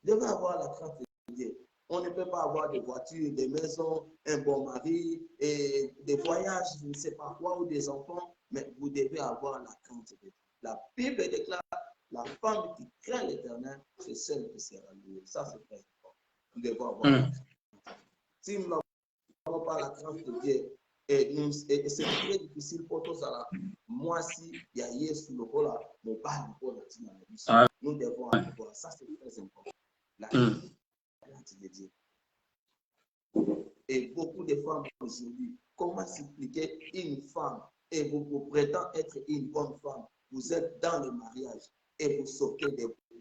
devez avoir la crainte de Dieu. On ne peut pas avoir des voitures, des maisons, un bon mari, et des voyages, je ne sais pas quoi, ou des enfants, mais vous devez avoir la crainte de Dieu. La Bible déclare, la femme qui craint l'Éternel, c'est celle qui sera louée. Ça, c'est très important. Nous devons avoir la crainte. Si nous n'avons pas la crainte de Dieu, et c'est très difficile pour tous. Moi, si il y a Yesu, le rôle, mon père, nous devons avoir. Ça, c'est très important. La crainte de Dieu. Et beaucoup de femmes aujourd'hui, comment s'expliquer une femme et vous prétendez être une bonne femme, vous êtes dans le mariage et vous sortez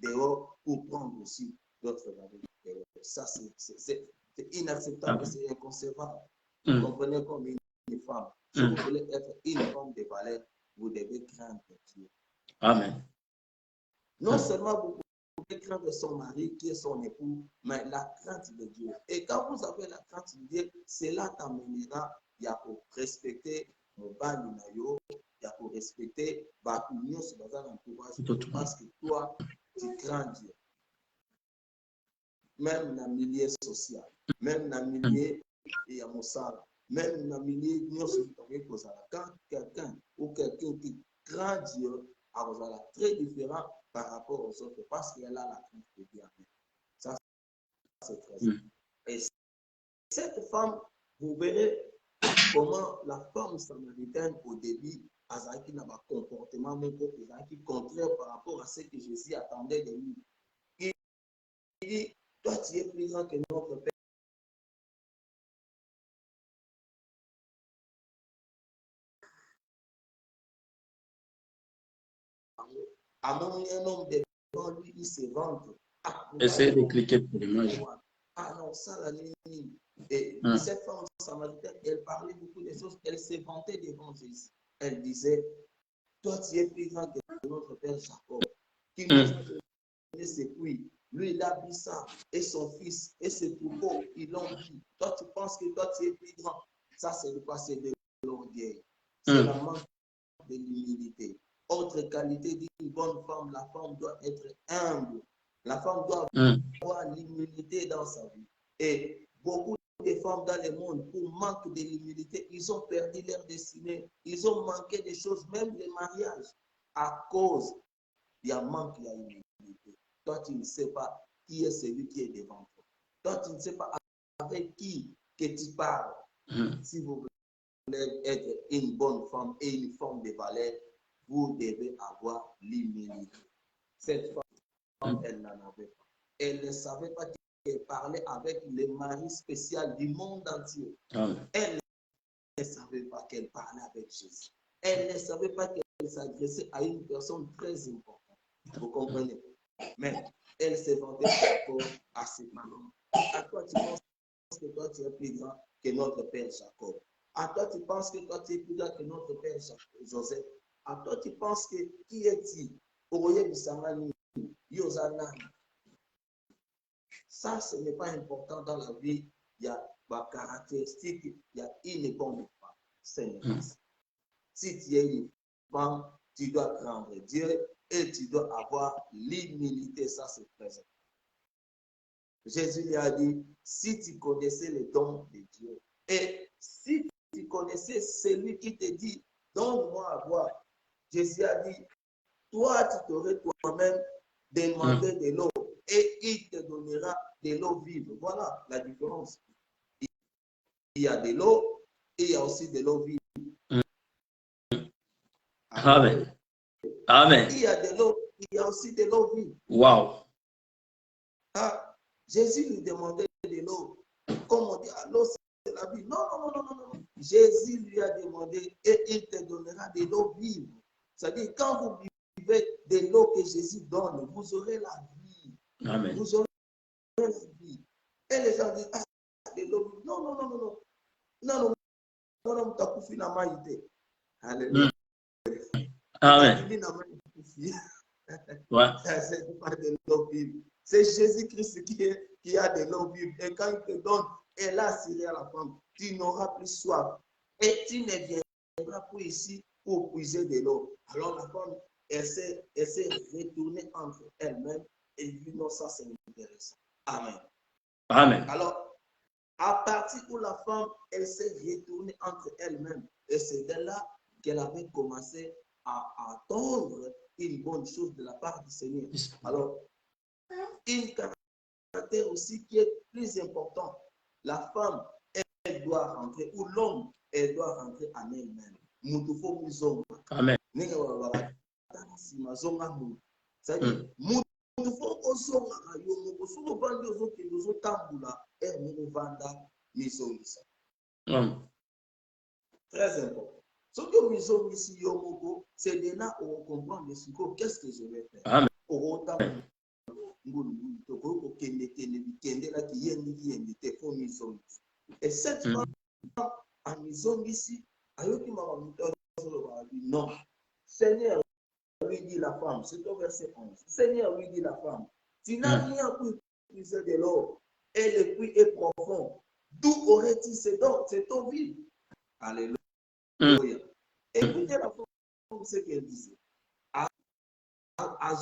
dehors pour prendre aussi d'autres valeurs. Ça, c'est inacceptable, c'est inconcevable. Vous comprenez comme une femme. Si vous voulez être une femme de valeur, vous devez craindre Dieu. Amen. Non seulement vous pouvez craindre son mari qui est son époux, mais la crainte de Dieu. Et quand vous avez la crainte de Dieu, cela t'amènera à respecter mon bani nayo, à respecter l'union sur l'entourage, parce que toi, tu crains Dieu. Même dans le milieu social, même dans le milieu et à Moussala, même dans le milieu quand quelqu'un ou quelqu'un qui craint Dieu, est très différent par rapport aux autres parce qu'elle a la crainte de Dieu. Ça, c'est très important. Et cette femme, vous verrez comment la femme samaritaine au début, Azaki n'a pas comportement contraire par rapport à ce que Jésus attendait de lui. Il dit, toi tu es plus grand que notre Père. Amon un homme devant lui, il se vante. Essayez de cliquer pour l'image. Ah non, ça la nuit. Et cette femme samaritaine, elle parlait beaucoup de choses. Elle se vantait devant Jésus. Elle disait, toi tu es plus grand que notre Père Jacob, qui nous a donné ses fruits. Lui, il a vu ça, et son fils, et ses troupeaux, ils l'ont vu. Toi, tu penses que toi, tu es plus grand. Ça, c'est le passé de l'orgueil. C'est la manque de l'humilité. Autre qualité d'une bonne femme, la femme doit être humble. La femme doit avoir l'humilité dans sa vie. Et beaucoup de femmes dans le monde, pour manque de l'humilité, ils ont perdu leur destinée. Ils ont manqué des choses, même les mariages, à cause du manque de l'humilité. Toi, tu ne sais pas qui est celui qui est devant toi. Toi, tu ne sais pas avec qui que tu parles. Si vous voulez être une bonne femme et une femme de valeur, vous devez avoir l'humilité. Cette femme, elle n'en avait pas. Elle ne savait pas qu'elle parlait avec le mari spécial du monde entier. Elle ne savait pas qu'elle parlait avec Jésus. Elle ne savait pas qu'elle s'adressait à une personne très importante. Vous comprenez? Mais elle s'est vendue encore à ses parents. À toi, tu penses que toi, tu es plus grand que notre père Jacob. À toi, tu penses que toi, tu es plus grand que notre père Joseph. À toi, tu penses que qui est-il? Ça, ce n'est pas important dans la vie. Il y a ma caractéristique, il y a une bonne femme. Ce n'est pas ça. Si tu es une femme, tu dois craindre Dieu et tu dois avoir l'humilité. Ça, c'est très important. Jésus lui a dit, si tu connaissais les dons de Dieu et si tu connaissais celui qui te dit, donne-moi à boire, Jésus a dit, toi, tu t'aurais toi-même demandé de l'eau et il te donnera de l'eau vive. Voilà la différence. Il y a de l'eau et il y a aussi de l'eau vive. Amen. Amen. Il y a de l'eau, il y a aussi de l'eau vive. Wow. Ah, Jésus lui demandait de l'eau. Comme on dit, l'eau c'est la vie. Non, non, non, non, non, non. Jésus lui a demandé et il te donnera de l'eau vive. C'est-à-dire, quand vous buvez de l'eau que Jésus donne, vous aurez la vie. Amen. Vous aurez la vie. Et les gens disent, ah, de l'eau vive. Non, non, non, non, non. Non, non, non, non, tu as coupé la maïté. Alléluia. Amen. Ouais. C'est pas de l'eau vive. C'est Jésus-Christ qui a de l'eau vive. Et quand il te donne, elle a assuré à la femme, tu n'auras plus soif. Et tu ne viendras plus ici pour puiser de l'eau. Alors la femme, elle s'est retournée entre elle-même et dit non, ça c'est intéressant. Amen. Amen. Alors, à partir où la femme, elle s'est retournée entre elle-même, et c'est de là qu'elle avait commencé à attendre une bonne chose de la part du Seigneur. Alors, un caractère aussi qui est plus important, la femme, elle doit rentrer, ou l'homme, elle doit rentrer en elle-même. Amen. C'est-à-dire, très important. Ce que nous avons ici, c'est de là où on comprend qu'est-ce que je vais faire. Amen. Et cette femme, en maison ici, non. Seigneur lui dit la femme, c'est au verset 11. Seigneur lui dit la femme, tu n'as rien pour puiser de l'eau et le puits est profond. D'où aurait-il ces dons? C'est ton vide. Alléluia. Écoutez la femme, ce qu'elle disait. À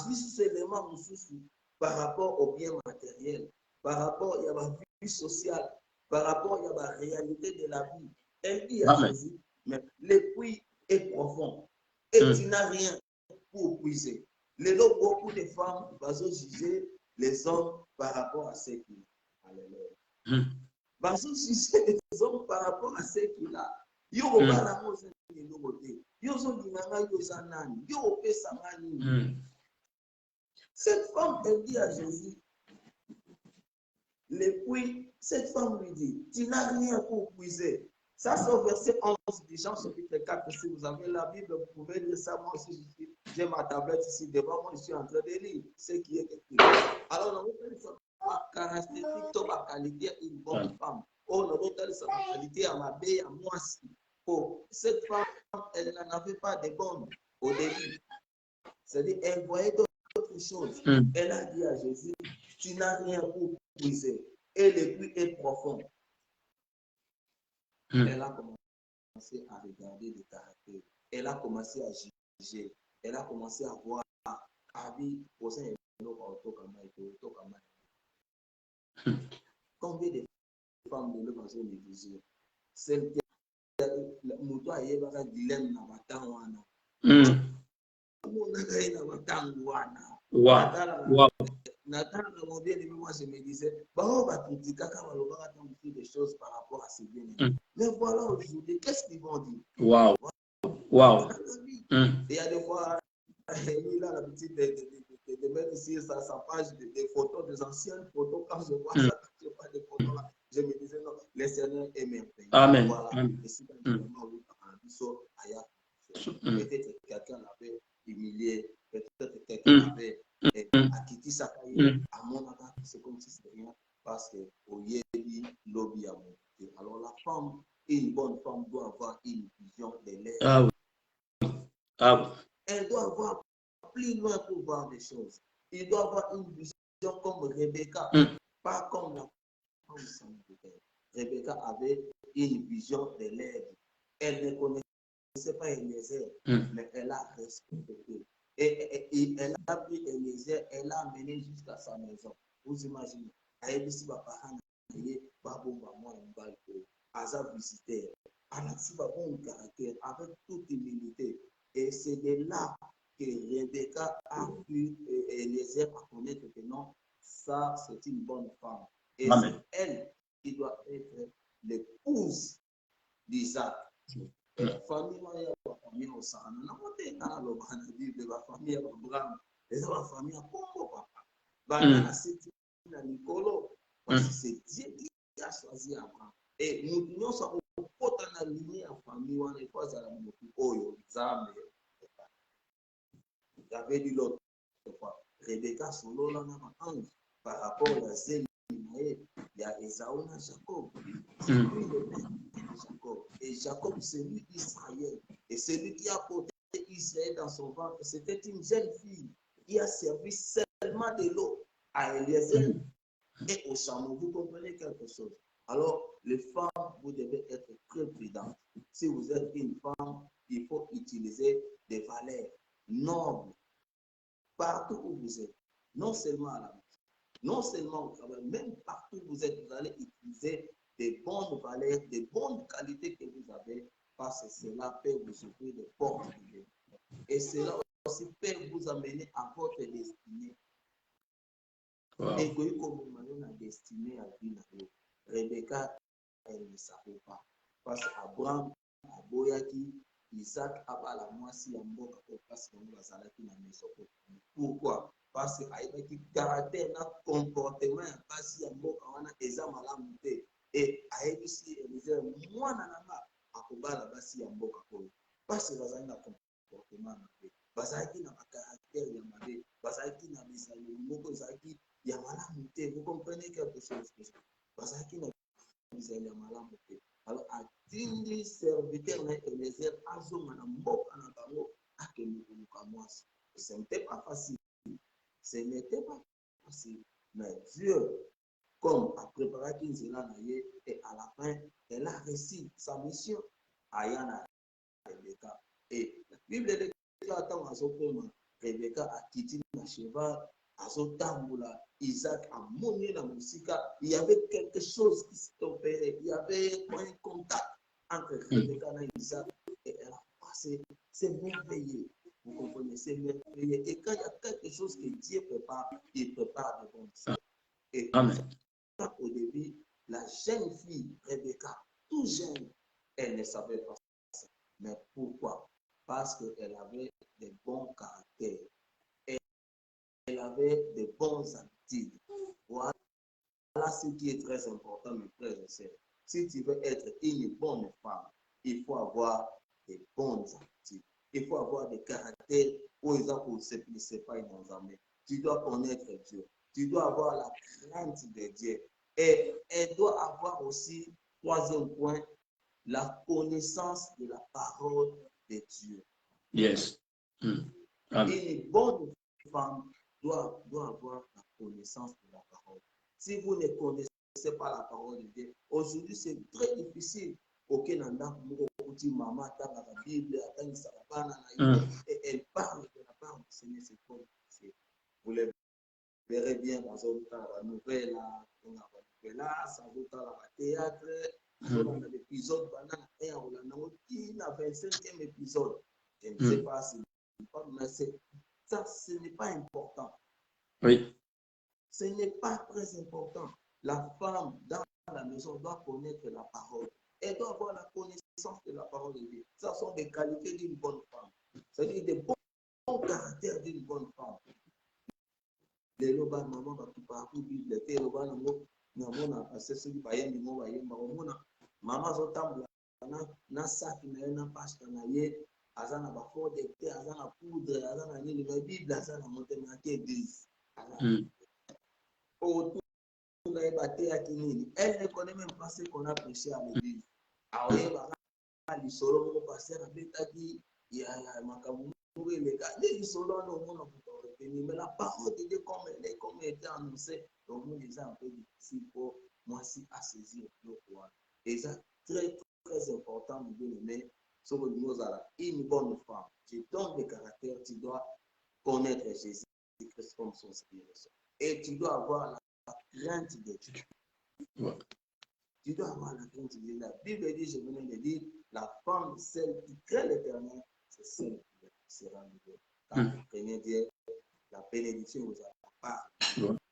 juste seulement par rapport au bien matériel, par rapport à la vie sociale, par rapport à la réalité de la vie. Elle dit à Jésus, mais le puits est profond et tu n'as rien pour puiser. Beaucoup de femmes vont juger les hommes par rapport à ce qu'il a. Alléluia. Vont juger les hommes par rapport à ce qu'il a. Cette femme, elle dit à Jésus, le puits, cette femme lui dit, tu n'as rien pour puiser. Ça, c'est au verset 11 du Jean chapitre 4. Si vous avez la Bible, vous pouvez lire ça. Moi aussi, j'ai ma tablette ici devant moi, je suis en train de lire ce qui est écrit. Alors, nous avons la caractéristique de la qualité d'une bonne femme. Oh, nous avons la qualité à ma belle, à moi aussi. Oh, cette femme, elle n'en avait pas de bonnes au début. C'est-à-dire, elle voyait d'autres choses. Elle a dit à Jésus, tu n'as rien pour puiser. Et le puits est profond. Elle a commencé à regarder le caractère. Elle a commencé à juger. Elle a commencé à voir combien de femmes de l'homme ont négligé. Celle qui a un dilemme dans la tangwana. Nathan, mon bien aimé, moi je me disais, des choses par rapport à ces bien-aimés. Mais voilà aujourd'hui, qu'est-ce qu'ils vont dire? Wow. Wow. Il y a des fois, il a l'habitude de mettre ici sa page des photos, des anciennes photos. Quand je vois ça, quand je vois des photos là, je me disais non, le Seigneur est merveilleux. Amen. Voilà. Amen. Et si Peut-être quelqu'un l'avait humilié, peut-être quelqu'un avait acquitté sa carrière. À mon avis, c'est comme si c'était rien parce que au Yéli, lobby a monté. Alors la femme, une bonne femme doit avoir une vision de l'air. Ah oui. Ah oui. Elle doit avoir plus loin pour voir des choses. Il doit avoir une vision comme Rebecca, pas comme la femme samaritaine. Rebecca avait une vision de l'air. Elle ne connaissait pas Eliezer, mais elle a respecté. Et elle a pris Eliezer, elle l'a amené jusqu'à sa maison. Vous imaginez, elle a dit papa, Asa visité, Anaxiba bon caractère, avec toute humilité. Et c'est de là que Rebecca a pu Eliezer à connaître que non, ça c'est une bonne femme. Et c'est elle qui doit être l'épouse d'Isaac. La famille, la famille au sang, on a monté dans le Bible, la famille Abraham, et la famille à Congo, papa. Banana, c'est Nicolo, parce que c'est Dieu qui a choisi Abraham. Et nous sommes au aligné en famille, on n'est pas à la moto, oh, j'avais dit l'autre fois, Rebecca, solo, là, par rapport à Zélie, il y a Esaü et Jacob. C'est lui le père de Jacob. Et Jacob, c'est lui Israël. Et c'est lui qui a porté Israël dans son ventre. C'était une jeune fille qui a servi seulement de l'eau à Eliezer et au chameau. Vous comprenez quelque chose? Alors, les femmes, vous devez être très prudentes. Si vous êtes une femme, il faut utiliser des valeurs nobles partout où vous êtes. Non seulement à la maison, non seulement au travail, même partout où vous êtes, vous allez utiliser des bonnes valeurs, des bonnes qualités que vous avez, parce que cela peut vous ouvrir des portes. Et cela aussi peut vous amener à votre destinée. Et comme on a destiné à vivre, Rebecca, elle ne savait pas. Parce qu'Abraham, Aboyaki, Isaac, Abala, Mwasi, Yamboka, parce qu'on va s'arrêter dans la maison. Pourquoi? Parce qu'avec le caractère, notre comportement, parce qu'il y a Yamboka, on a des âmes à la montée. Et avec ici, elle disait, moi, Nanama, Akobala, Basi, Yamboka, parce que vous avez un comportement, Bazaki n'a pas caractère, Yamade, Bazaki n'a pas Moko, Zaki, Yamala, Mouté, vous comprenez quelque chose? Bazaki n'a pas Yamala, Mouté. Alors, à Tindi, serviteur, Eliezer, Azoma, Mboka, Nabango, Akemukamwas. Ce n'était pas facile. Ce n'était pas facile. Mais Dieu, comme a préparé Kinzela Naye, et à la fin, elle a réussi sa mission à Yana Rebecca. Et la Bible est attend à Zokoma, Rebecca a quitté la cheval, à Zotamboula, Isaac a monné la musique. Il y avait quelque chose qui s'est opéré. Il y avait un contact entre Rebecca et Isaac. Et elle a passé. C'est merveilleux. Vous comprenez, c'est merveilleux. Et quand il y a quelque chose que Dieu prépare, il prépare de bonnes choses. Et au début, la jeune fille, Rebecca, tout jeune, elle ne savait pas ça. Mais pourquoi? Parce qu'elle avait des bons caractères. Elle avait des bons habitudes. Voilà ce qui est très important, mes frères et sœurs. Si tu veux être une bonne femme, il faut avoir des bonnes habitudes. Il faut avoir des caractères où ils ont pour se pas dans la main. Tu dois connaître Dieu. Tu dois avoir la crainte de Dieu. Et elle doit avoir aussi, troisième point, la connaissance de la parole de Dieu. Yes. Une bonne femme doit avoir la connaissance de la parole. Si vous ne connaissez pas la parole de Dieu, aujourd'hui c'est très difficile. Aucun endroit où dit maman attend la Bible, attend sa et elle parle de la parole du Seigneur. C'est comme vous le verrez bien dans la nouvelle, ça vous dans le théâtre, dans l'épisode, dans le 25e épisode. Je ne sais pas si mais ça, ce n'est pas important. Oui. Ce n'est pas très important. La femme dans la maison doit connaître la parole. Elle doit avoir la connaissance de la parole de Dieu. Ça sont des qualités d'une bonne femme. C'est-à-dire des bons caractères d'une bonne femme. Les loba maman va tout partout Bible. Les loba maman c'est celui qui va y maman zotambula na sac na pasta na ye aza na ba fond de thé aza na poudre aza na nini mais bible aza na motema ke église autour na ye bateyaki nini elle ne connaît même pas ce qu'on a prêché à l'église aoyeba lisolo moko paster abetaki ya makambo moko eleka nde lisolo wana omona moto repeni mais la parole de Dieu comme était annoncé omoni eza un peu difficile po mwasi asaisir biloko wana eza très très important de bien aimer soki olingi ozala une bonne femme tu donnes des caractères tu dois connaître Jésus Christ comme son Seigneur et tu dois avoir la crainte de Dieu. Tu dois avoir la crainte de Dieu. La Bible dit, je venais de dire, la femme, celle qui craint l'Éternel, c'est celle qui sera livrée. Quand vous craignez Dieu, la bénédiction vous appart.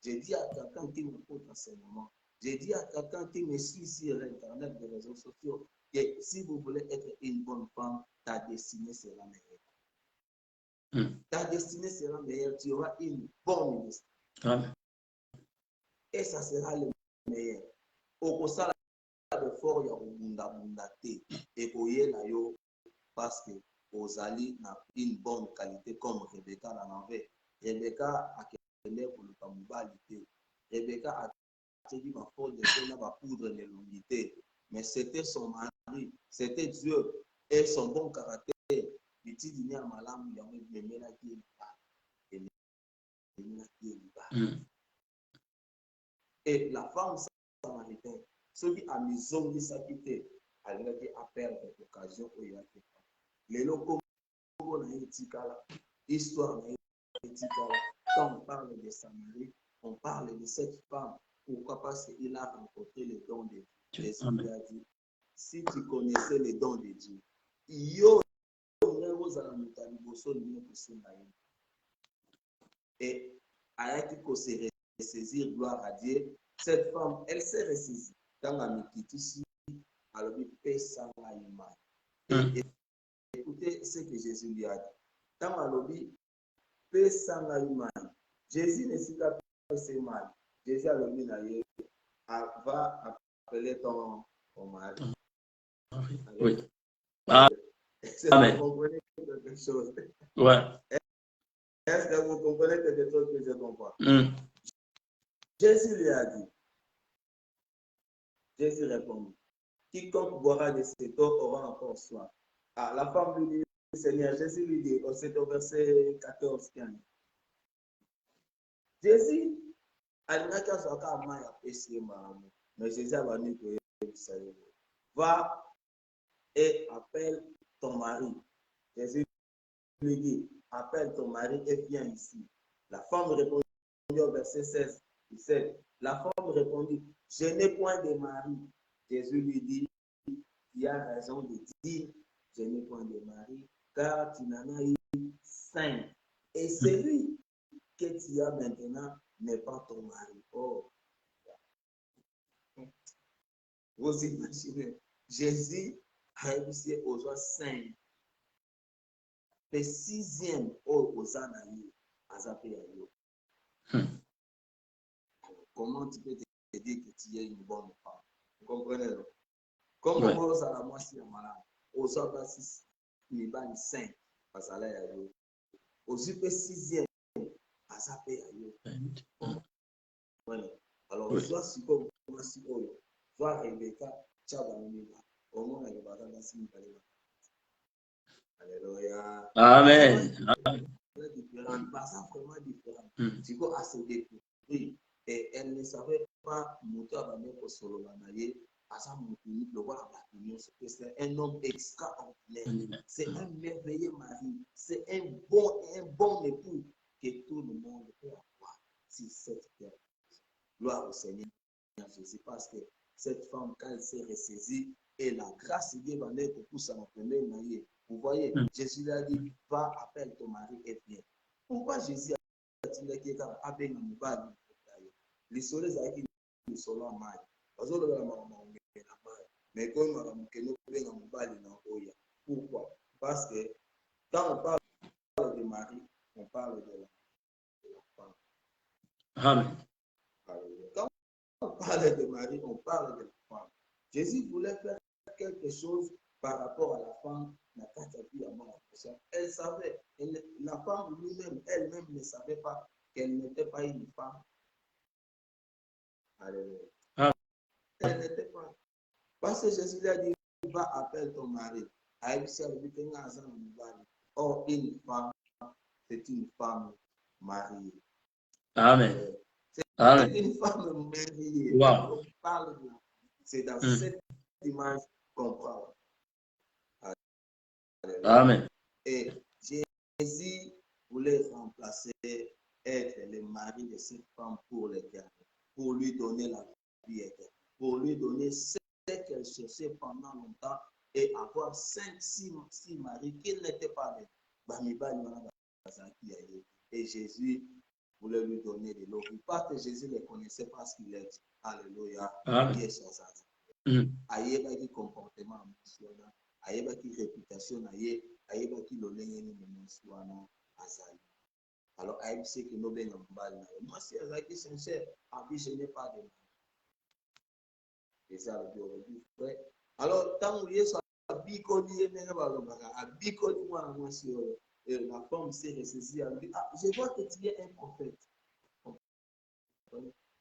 J'ai dit à quelqu'un qui m'écoute enseignement, j'ai dit à quelqu'un qui me suit sur Internet, les réseaux sociaux, que si vous voulez être une bonne femme, ta destinée sera meilleure. Ta destinée sera meilleure, tu auras une bonne destinée. Et ça sera le meilleur. Au ça, fort ya bunda te ekoyela yo parce que ozali na une bonne qualité comme Rebecca la nave. Rebecca akende koluka mobali te. Rebecca ateli ba fort de te na ba poudre de l'unité. Mais c'était son mari, c'était Dieu et son bon caractère. Petit dîner à malamu ya memela ki et la femme samaritaine soki amizongisaki te alingaki aperdre occasion oyo yaki lelo kombo na ye etikala histoire na ye etikala quand on parle de Samarie on parle de cette femme pourquoi parce qu'il a rencontré les dons de Dieu. Jésus lui a dit si tu connaissais les dons de Dieu yo ozala moto ya liboso olingi kosenga ye et ayaki kose ressaisir gloire à Dieu. Cette femme elle s'est ressaisie dans la mikitisi alors il paie ça et écoutez ce que Jésus lui a dit dans la lobby paie ça Jésus ne s'est pas fait mal Jésus a lobby naïe va appeler ton mari. Oui. Amen. Vous comprenez quelque chose? Ouais. Est-ce que vous comprenez quelque chose que je comprends? Jésus lui a dit, Jésus répond, quiconque boira de cette eau aura encore soif. Ah, la femme lui dit, Seigneur, Jésus lui dit, c'est au verset 14-15. Jésus, mais Jésus a dit que va et appelle ton mari. Jésus lui dit, appelle ton mari et viens ici. La femme répondit au verset 16-17. La femme répondit, je n'ai point de mari. Jésus lui dit, tu as raison de dire, je n'ai point de mari, car tu n'en as eu 5. Et celui que tu as maintenant n'est pas ton mari. Oh. Vous imaginez, Jésus a réussi aux 5. Le 6e aux anaïs, à Zapeayo. Comment tu peux te dire que tu es une bonne femme? Vous comprenez? Comment vous allez moi si malade? Aux autres 6, il va 5. Parce que aux 6e, à Zapeayo. Alors, soit si comme moi si Oyo, soit Rebecca, Tchabanina, au moins il va dans la signe. Alléluia. Amen. Différent. Tu vois, à se découvrir. Et elle ne savait pas monter à la solo manaye, à sa montée, le voir à l'union, c'est un homme extraordinaire. C'est un merveilleux mari. C'est un bon époux que tout le monde peut avoir. Si cette terre. Gloire au Seigneur Jésus, parce que cette femme, quand elle s'est ressaisie, et la grâce de Dieu va naître pour ça, vous voyez, Jésus lui a dit, va, appelle ton mari et viens. Pourquoi Jésus a dit qu'il a appelé mon mari? Les soleils ont été les soleils mal. Mais comme pourquoi? Parce que quand on parle de mari, on parle de la femme. Amen. Quand on parle de mari, on parle de la femme. Jésus voulait faire quelque chose par rapport à la femme. Elle savait, la femme lui-même, elle-même ne savait pas qu'elle n'était pas une femme. Alléluia. Ah. Elle n'était pas. Parce que Jésus lui a dit, va appeler ton mari. Or, une femme, c'est une femme mariée. Amen. Amen. C'est une femme mariée. Wow. On parle de, c'est dans cette image qu'on parle. Amen. Et Jésus voulait remplacer, être le mari de cette femme pour l'éternel, pour lui donner la vie éternelle, pour lui donner ce qu'elle cherchait pendant longtemps et avoir 5-6 maris qui n'étaient pas les. Et Jésus voulait lui donner de l'eau. Pas que Jésus ne connaissait pas ce qu'il est. Alléluia. Ayeba comportement émotionnel, ayeba qui réputation aye, ayeba qui l'olenge ni monswana azali. Alors ayeba c'est que nous ben mbal. Moi si azaki sincère, abi je n'ai pas de mal. Et ça le dit frère. Alors tant que Yesu abiko lié mais ba lobaka, abiko li moi moi si la femme s'est ressaisie, elle dit ah je vois que tu es un prophète.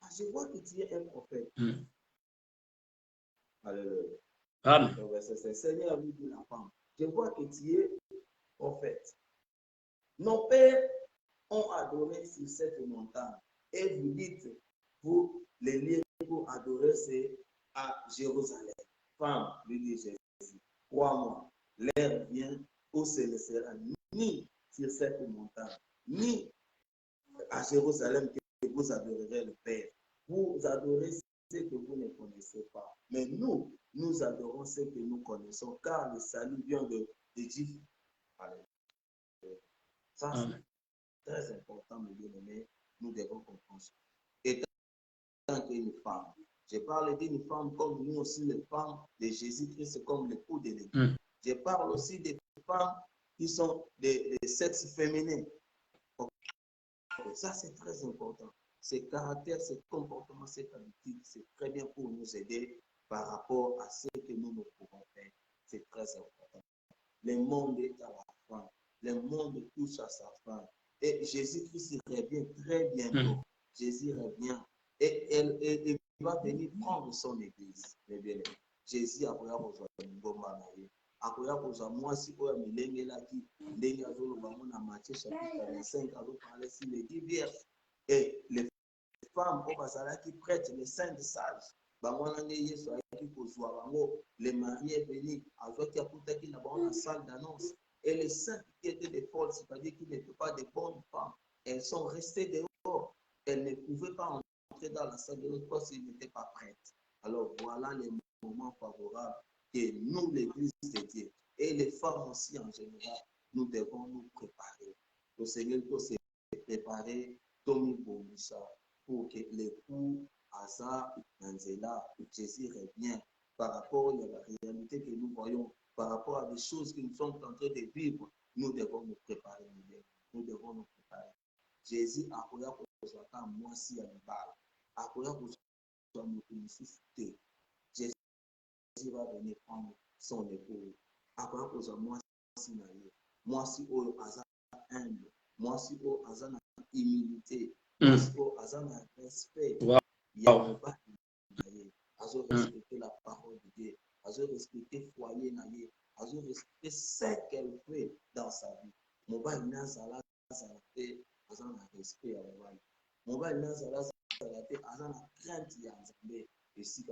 Ah je vois que tu es un prophète. Alléluia. Amen. Le Seigneur lui dit la femme, je vois que tu es prophète. Nos pères ont adoré sur cette montagne. Et vous dites, vous, les lieux pour adorer, c'est à Jérusalem. Femme, lui dit Jésus, crois-moi, l'heure vient où ce ne sera ni sur cette montagne, ni à Jérusalem que vous adorerez le Père. Vous adorez ce que vous ne connaissez pas. Mais nous, nous adorons ce que nous connaissons, car le salut vient de Dieu. Ça, c'est très important, mes bien-aimés. Nous devons comprendre ça. Et tant qu'une femme, je parle d'une femme comme nous aussi, les femmes de Jésus-Christ, comme l'époux de l'Église. Je parle aussi des femmes qui sont des sexes féminins. Ça, c'est très important. Ces caractères, ces comportements, ces habitudes, c'est très bien pour nous aider par rapport à ce que nous pouvons faire. C'est très important. Le monde est à la fin. Le monde touche à sa fin. Et Jésus-Christ revient très bientôt. Jésus revient. Et il va venir prendre son église. Jésus a besoin de nous. Akoya kozwa mwasi oyo amelengelaki ndenge azoloba ngo na Matthieu chapitre 25 azoparle sur les 10 vierges et les femmes oyo bazalaki prêtres les saintes sages bango wana nde Yesu ayaki kozwa bango les mariés bénis azwaki akutaki na bango na salle d'annonce et les saintes qui étaient des folles, c'est-à-dire qui n'étaient pas des bonnes femmes, elles sont restées dehors, elles ne pouvaient pas entrer dans la salle d'annonce parce qu'elles n'étaient pas prêtes. Alors voilà les moments favorables que nous, l'Église de Dieu, et les femmes aussi en général, nous devons nous préparer. Le Seigneur peut se préparer, Tommy Boumissa, pour que l'époux Asa Nanzela, Jésus revient par rapport à la réalité que nous voyons, par rapport à des choses que nous sommes en train de vivre, nous devons nous préparer. Nous devons nous préparer. Jésus a pour moi si à l'ébal, a pour nous Jésus va venir prendre son épouse. Après, moi si au hasard humble, moi si au hasard humilité, moi si au hasard respect, il y a pas de respecter la parole de Dieu, respecter le foyer, respecter ce qu'elle fait dans sa vie. Mon bail n'a pas fait, respect à l'oreille. Mon bail n'a pas fait, crainte à Zambé. Et si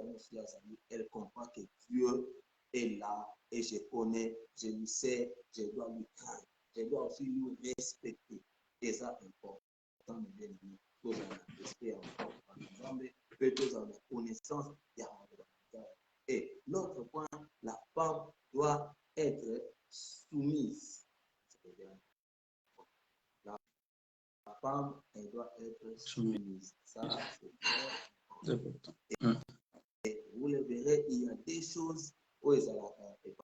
elle comprend que Dieu est là et je connais, je lui sais, je dois lui craindre, je dois aussi lui respecter. Et ça, c'est important. Tous en respect, tous en connaissance. Et l'autre point, la femme doit être soumise. La femme, elle doit être soumise. Ça, c'est important. Et vous le verrez, il y a des choses où ils n'ont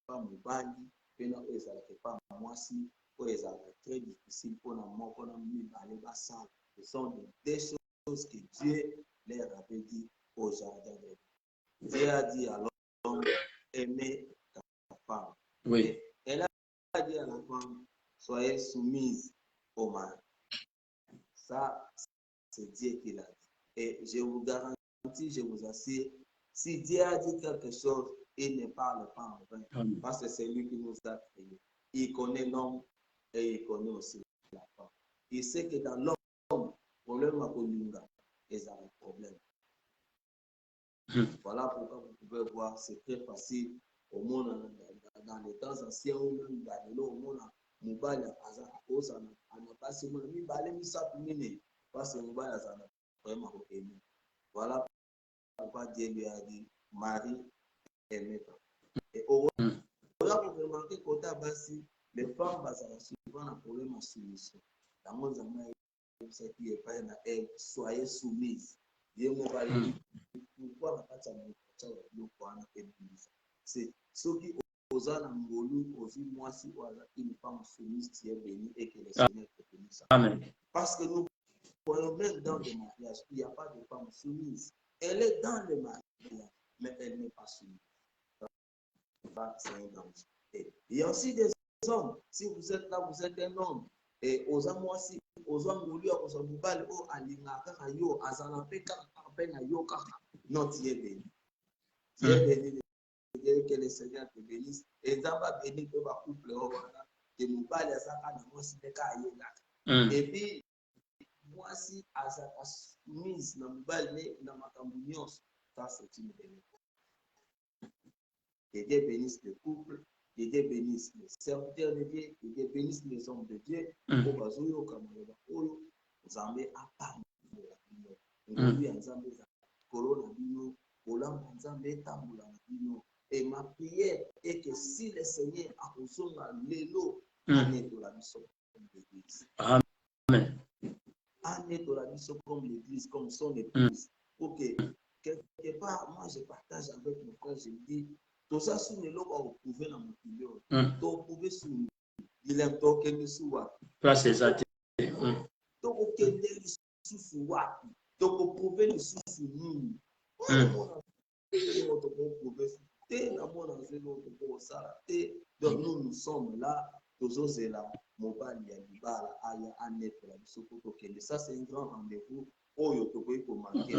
pas mobali, puis où ils n'ont pas moisi, où ils ont très difficile pour aller bas ça. Ce sont des choses que Dieu leur avait dit au jardin. Dieu a dit à l'homme, aimez Oui. Et elle a dit à la femme, soyez soumise au mari. Ça, c'est Dieu qui l'a dit. Et je vous garantis, je vous assure, si Dieu a dit quelque chose, il ne parle pas en vain. Amen. Parce que c'est lui qui nous a créés. Il connaît l'homme et il connaît aussi la femme. Il sait que dans l'homme, problème à Kolinga, il y a un problème. Voilà pourquoi vous pouvez voir, c'est très facile au monde, dans les temps anciens, ou même dans les lots, au monde, Mobile à cause à pas si mon ami balé mi sa mine parce que mobile a vraiment aimé. Voilà pourquoi Dieu lui a dit Marie aimée. Et au là pour remarquer côté basi les femmes basent souvent un problème à soumission. Dans mon zaman ce qui est pas na elle soyez soumise. Dieu me va dire pourquoi la patte à mon pour en c'est ce qui aux ngolu aussi moi si une femme soumise qui est bénie et que le Seigneur te bénisse. Amen. Parce que nous voyons même dans le mariage, il n'y a pas de femme soumise. Elle est dans le mariage, mais elle n'est pas soumise. C'est un danger. Et il y a aussi des hommes, si vous êtes là, vous êtes un homme, et aux hommes aussi, aux hommes aux hommes au alina yo azanape na yo non tu es béni. Tu es béni. Que le Seigneur te bénisse. Et ça va bénir que va couple et mon père les a pas de moi si les cas et puis moi si à sa mise dans mon bal dans ma communion ça c'est une bénédiction. Que Dieu bénisse le couple, que Dieu bénisse les serviteurs de Dieu, que Dieu bénisse les hommes de Dieu. Au bazoyo comme oyo Nzambe a pas de la bino. Ngolu ya Nzambe za corona bino, olamba Nzambe tambula bino. Et ma prière est que si le Seigneur a besoin de l'élo, on est de la mission comme l'église. Amen. On est de la mission comme l'église, comme son épouse. Ok, quelque part, moi je partage avec mon frère, je dis, tout ça, si nous l'avons prouvé dans mon milieu, tout prouvé sur nous. Il est temps que nous soyons. C'est ça. Donc, que nous soyons. Donc, prouver nous sur nous. Donc nous sommes là, toujours là, ça c'est un grand rendez-vous. Nous ne pouvons pas manquer.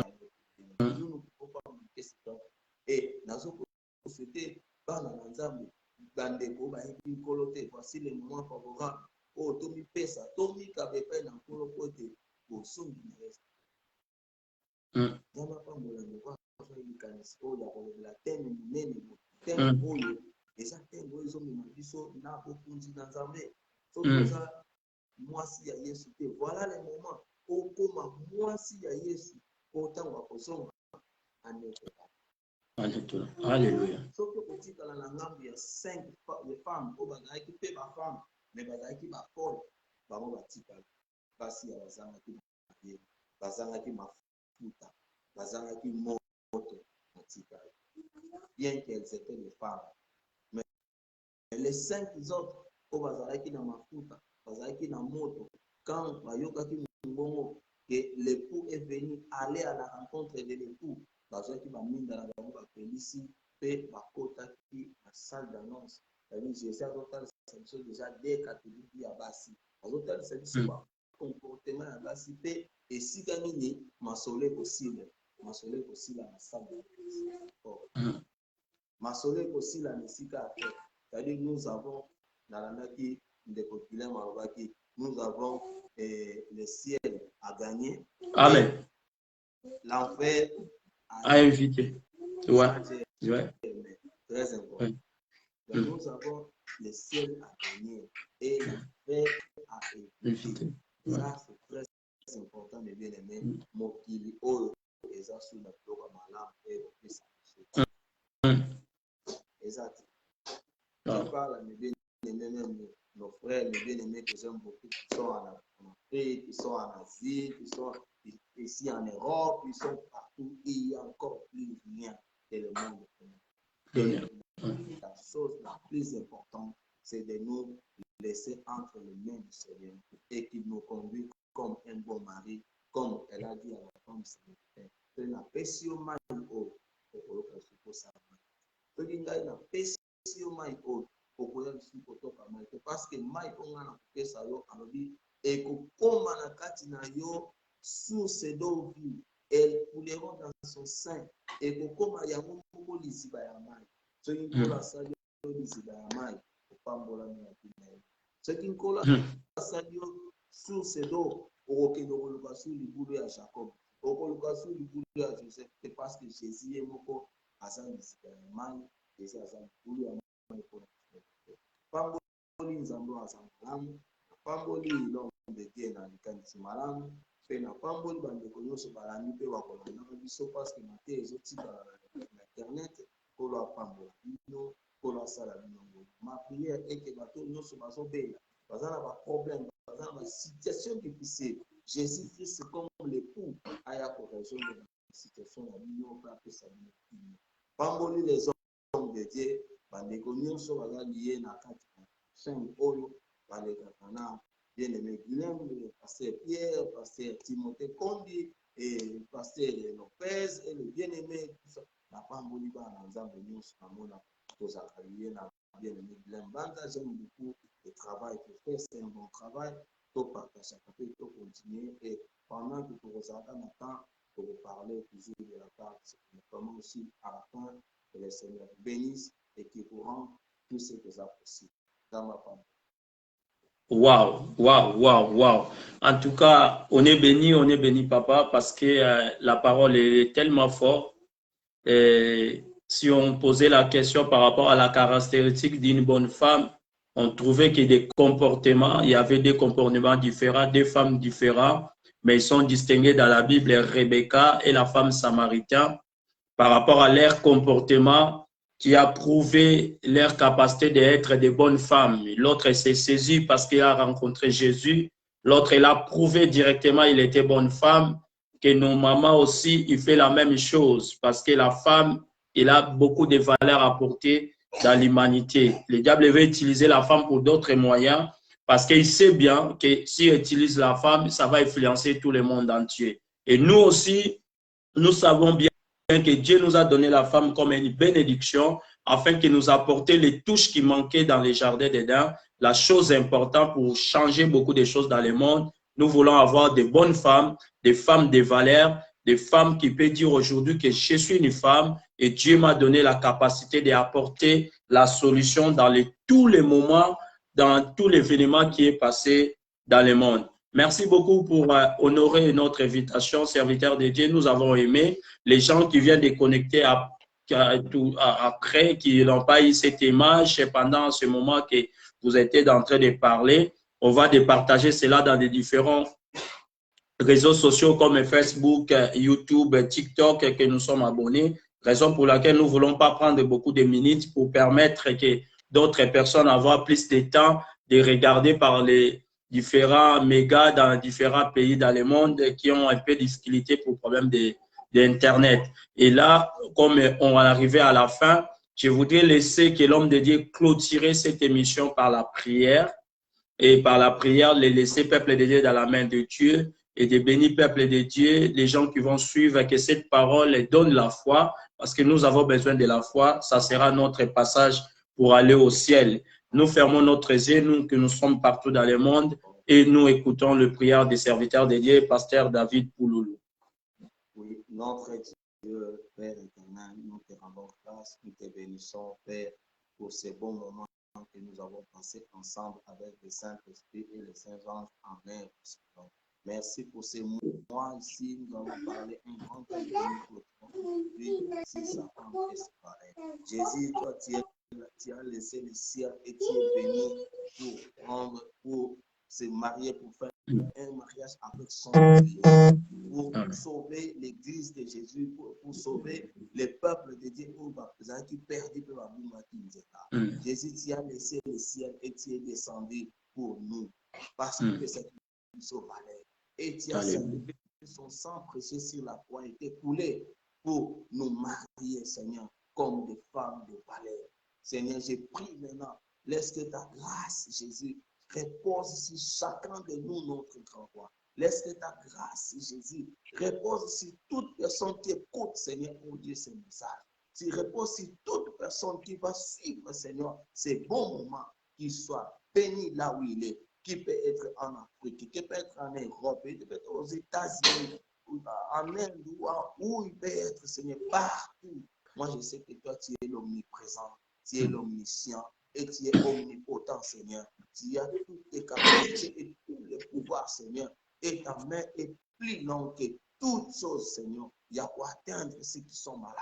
Et voici les moments favorables. Oh, Tommy Pesa, Tommy Kabepe dans le côté, au son du reste. La thème oyo eza thème oyo ezomema biso na bokonzi na Nzambe soki oza mwasi ya Yesu te voilà le moment okoma mwasi ya Yesu otango akozonga anetoka. Alléluia. Soki okotikala na ngambo ya 5 femmes oyo bazalaki mpe bafemme mais bazalaki bafole bango batikala basi ya bazangaki maye bazangaki mafuta bazangaki moto batikala bien qu'elles étaient des femmes. Mais les 5 autres, au bazalaki na mafuta, bazalaki na moto, quand bayokaki mbongo que l'époux est venu aller à la rencontre de l'époux, bazalaki baminda na bango bapelisi pe bakotaki na salle d'annonce. C'est-à-dire j'essaie d'otalisa biso déjà dès catholique ya basi. Azotalisa biso ba comportement ya basi pe esika nini masolo ekosila. Masolo ekosila na salle d'annonce. Masole aussi la Messika. C'est-à-dire nous avons dans la nature des populaires marobaki, nous avons le ciel à gagner. Amen. L'enfer à inviter. Ouais. Très important. Donc, nous avons le ciel à gagner et l'enfer à éviter. Ça, c'est très important de bien aimer. Mokili Oyo, et ça, sous la flore malade et au plus. Exact. Je parle à mes bien-aimés, nos frères, mes bien-aimés que j'aime beaucoup, qui sont en Afrique, qui sont en Asie, qui sont ici en Europe, qui sont partout. Et il y a encore plus rien que le monde. Et la chose la plus importante, c'est de nous laisser entre les mains du Seigneur et qu'il nous conduit comme un bon mari, comme elle a dit à la femme samaritaine. Que la passion mal au soki ngai na pesi yo mai oyo okoya mai onga na pesa yo alobi ekokoma na kati na yo source d'eau vive, elles couleront dans son sein. Ekokoma yango moko liziba ya mai. Soki nkola sali yo liziba ya mai opambola na tina yo. Soki nkola sali yo source d'eau okokende koluka sur libulu ya Jacob, okoluka sur libulu ya Joseph, c'est parce que Jésus est moko aza liziba ya mai, Jésus aza libulu ya mai mpona pamboli nzambe aza malamu, pamboli l'homme de Dieu na likanisi malamu, pe na pamboli bandeko nyonso balandi mpe bakolandaka biso parce que mate ezotikala na internet kolo apambola bino kolo asala bino ngolu. Ma prière est que bato nyonso bazobela baza na baproblème, baza na basituation difficile, Jésus-Christ comme l'époux aya korésoudre na situation ya bino mpe apesa bino kino. Pamboli les hommes de Dieu bandeko nyonso baza lié na kati na chaîne oyo balekaka na bien-aimé Guilhem, pasteur Pierre, pasteur Timothée Kondi et pasteur Lopez et le bien-aimé tout ça. La pamboli bana nzambe nyonso namona tozalaka lié na bien-aimé Guilhem Banda. J'aime beaucoup le travail que fait, c'est un bon travail. To partage après, to continuer et pendant que tu regardes le temps pour parler toujours de la part, notamment aussi à la fin que le Seigneur bénisse et qui vous rende tout ce que ça possible. Dans ma part. Waouh, waouh, waouh, waouh. En tout cas, on est béni, papa, parce que la parole est tellement forte. Et si on posait la question par rapport à la caractéristique d'une bonne femme, on trouvait que des comportements, il y avait des comportements différents, des femmes différentes, mais ils sont distingués dans la Bible, Rebecca et la femme samaritaine, par rapport à leur comportement qui a prouvé leur capacité d'être des bonnes femmes. L'autre s'est saisi parce qu'il a rencontré Jésus. L'autre, il a prouvé directement qu'il était bonne femme. Que nos mamans aussi, il fait la même chose parce que la femme, il a beaucoup de valeurs à apporter dans l'humanité. Le diable veut utiliser la femme pour d'autres moyens parce qu'il sait bien que s'il utilise la femme, ça va influencer tout le monde entier. Et nous aussi, nous savons bien que Dieu nous a donné la femme comme une bénédiction afin qu'il nous apporte les touches qui manquaient dans les jardins d'Éden. La chose importante pour changer beaucoup de choses dans le monde, nous voulons avoir de bonnes femmes, des femmes de valeur, des femmes qui peuvent dire aujourd'hui que je suis une femme et Dieu m'a donné la capacité d'apporter la solution dans tous les moments, dans tous les événements qui est passé dans le monde. Merci beaucoup pour honorer notre invitation, serviteur de Dieu. Nous avons aimé les gens qui viennent de connecter après, qui n'ont pas eu cette image pendant ce moment que vous étiez en train de parler. On va départager cela dans les différents réseaux sociaux comme Facebook, YouTube, TikTok, que nous sommes abonnés. Raison pour laquelle nous ne voulons pas prendre beaucoup de minutes pour permettre que d'autres personnes aient plus de temps de regarder par les différents mégas dans différents pays dans le monde qui ont un peu de difficulté pour le problème d'Internet. Et là, comme on va arriver à la fin, je voudrais laisser que l'homme de Dieu clôturer cette émission par la prière. Et par la prière, les laisser peuple de Dieu dans la main de Dieu et de bénir peuple de Dieu, les gens qui vont suivre, que cette parole donne la foi, parce que nous avons besoin de la foi. Ça sera notre passage pour aller au ciel. Nous fermons notre yeux, nous que nous sommes partout dans le monde, et nous écoutons le prière des serviteurs de Dieu, pasteur David Pouloulou. Oui, notre Dieu, Père éternel, nous te rendons grâce, nous te bénissons, Père, pour ces bons moments que nous avons passés ensemble avec le Saint-Esprit et les Saints-Anges en mer. Merci pour ces mois ici, nous avons parlé un grand temps de si ça en est pareil. Jésus, toi, tu as laissé le ciel et tu es venu pour se marier, pour faire un mariage avec son Dieu, pour sauver l'église de Jésus, pour sauver le peuple de Dieu, pour qui perdit pour la Jésus, tu as laissé le ciel et tu es descendu pour nous, parce que cette mission valait. Et tu as sacrifié son sang précieux sur la croix, été coulé pour nous marier, Seigneur, comme des femmes de valeur. Seigneur, j'ai prie maintenant, laisse que ta grâce, Jésus, repose sur chacun de nous, notre grand roi. Laisse que ta grâce, Jésus, repose sur toute personne qui écoute, Seigneur, pour Dieu, ce message. Tu reposes sur toute personne qui va suivre, Seigneur, ces bons moments, qu'ils soient bénis là où il est, qui peut être en Afrique, qui peut être en Europe, qui peut être aux États-Unis, en Inde, où il peut être, Seigneur, partout. Moi, je sais que toi, tu es l'omniprésent, tu es l'omniscient et tu es omnipotent, Seigneur. Tu as toutes les capacités et tous les pouvoirs, Seigneur. Et ta main est plus longue que toutes choses, Seigneur. Il y a pour atteindre ceux qui sont malades,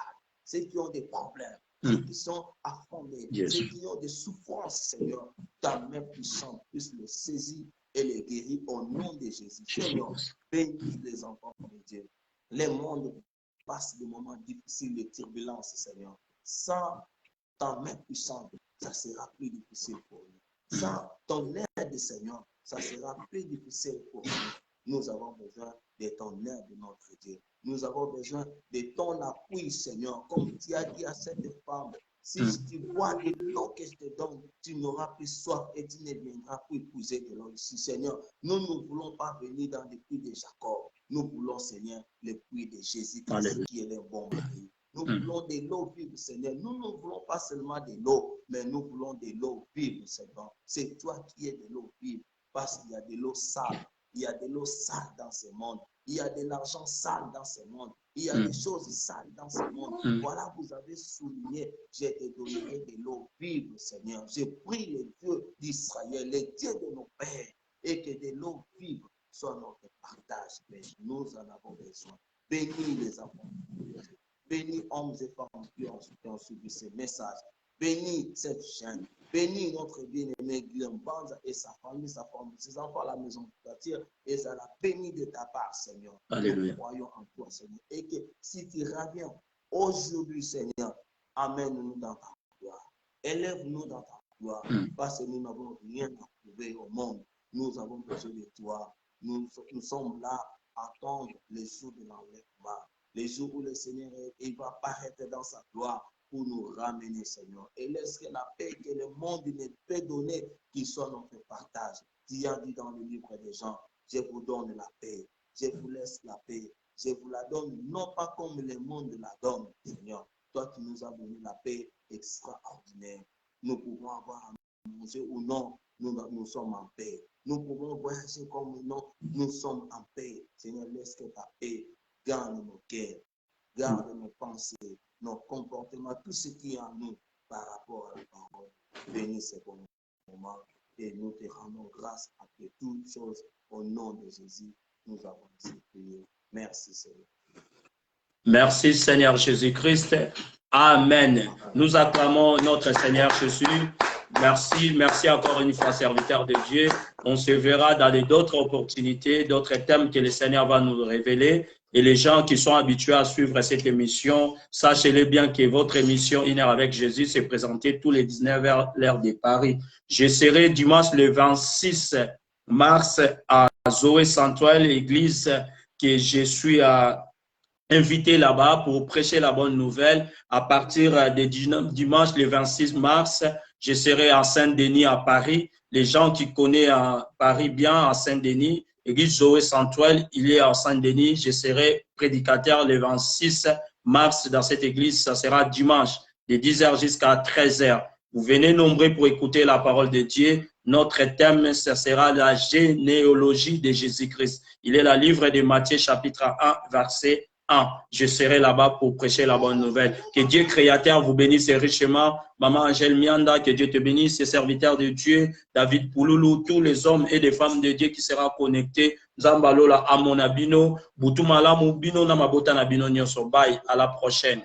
ceux qui ont des problèmes, ceux qui sont affamés, ceux qui ont des souffrances, Seigneur. Ta main puissante puisse les saisir et les guérir au nom de Jésus. Seigneur, bénis les enfants de Dieu. Les mondes passent des moments difficiles de turbulence, Seigneur. Sans ta main puissante, ça sera plus difficile pour nous. Sans ton aide, Seigneur, ça sera plus difficile pour nous. Nous avons besoin de ton aide, notre Dieu. Nous avons besoin de ton appui, Seigneur. Comme tu as dit à cette femme, si tu bois de l'eau que je te donne, tu n'auras plus soif et tu ne viendras plus puiser de l'eau ici, Seigneur. Nous ne voulons pas venir dans le puits de Jacob. Nous voulons, Seigneur, le puits de Jésus-Christ qui est le bon mari. Nous voulons de l'eau vive, Seigneur. Nous ne voulons pas seulement de l'eau, mais nous voulons de l'eau vive, Seigneur. C'est toi qui es de l'eau vive, parce qu'il y a de l'eau sale. Il y a de l'eau sale dans ce monde. Il y a de l'argent sale dans ce monde. Il y a des choses sales dans ce monde. Voilà, vous avez souligné, je te donnerai de l'eau vive, Seigneur. Je prie le Dieu d'Israël, le Dieu de nos pères, et que de l'eau vive soit notre partage. Mais nous en avons besoin. Bénis les enfants. Bénis hommes et femmes qui ont suivi ce message. Bénis cette chaîne. Bénis notre bien-aimé Guillaume Banza et sa famille, ses enfants à la maison de bâtir. Et ça la bénis de ta part, Seigneur. Alléluia. Nous croyons en toi, Seigneur. Et que si tu reviens aujourd'hui, Seigneur, amène-nous dans ta gloire. Élève-nous dans ta gloire. Parce que nous n'avons rien à prouver au monde. Nous avons besoin de toi. Nous sommes là à attendre les jours de l'enlèvement. Les jours où le Seigneur il va apparaître dans sa gloire pour nous ramener, Seigneur. Et laisse que la paix que le monde ne peut donner, qui soit notre partage. Tu as dit dans le livre des Jean, je vous donne la paix, je vous laisse la paix, je vous la donne, non pas comme le monde la donne, Seigneur. Toi, tu nous as donné la paix extraordinaire. Nous pouvons avoir à manger ou non, nous sommes en paix. Nous pouvons voyager comme non, nous sommes en paix. Seigneur, laisse que ta paix garde nos cœurs, garde nos pensées, nos comportements, tout ce qui est en nous par rapport à la parole. Bénis ce bon moment et nous te rendons grâce après toutes choses. Au nom de Jésus, nous avons prié. Merci, Seigneur. Merci, Seigneur Jésus-Christ. Amen. Nous acclamons notre Seigneur Jésus. Merci, merci encore une fois, serviteur de Dieu. On se verra dans d'autres opportunités, d'autres thèmes que le Seigneur va nous révéler. Et les gens qui sont habitués à suivre cette émission, sachez-le bien que votre émission Une heure avec Jésus s'est présentée tous les 19h l'heure de Paris. Je serai dimanche le 26 mars à Zoé Central, l'église que je suis invité là-bas pour prêcher la bonne nouvelle. À partir de dimanche le 26 mars, je serai à Saint-Denis à Paris. Les gens qui connaissent Paris bien, à Saint-Denis, l'église Zoé Central, il est à Saint-Denis. Je serai prédicateur le 26 mars dans cette église. Ça sera dimanche de 10h jusqu'à 13h. Vous venez nombreux pour écouter la parole de Dieu. Notre thème, ça sera la généalogie de Jésus-Christ. Il est le livre de Matthieu chapitre 1, verset 1. Je serai là-bas pour prêcher la bonne nouvelle. Que Dieu créateur vous bénisse richement. Maman Angèle Mianda, que Dieu te bénisse, ses serviteurs de Dieu, David Pouloulou, tous les hommes et les femmes de Dieu qui seront connectés. Zambalola Amonabino, Boutoumala Moubino, Namabota Nabino Nyoso. Bye, à la prochaine.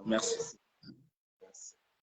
Merci.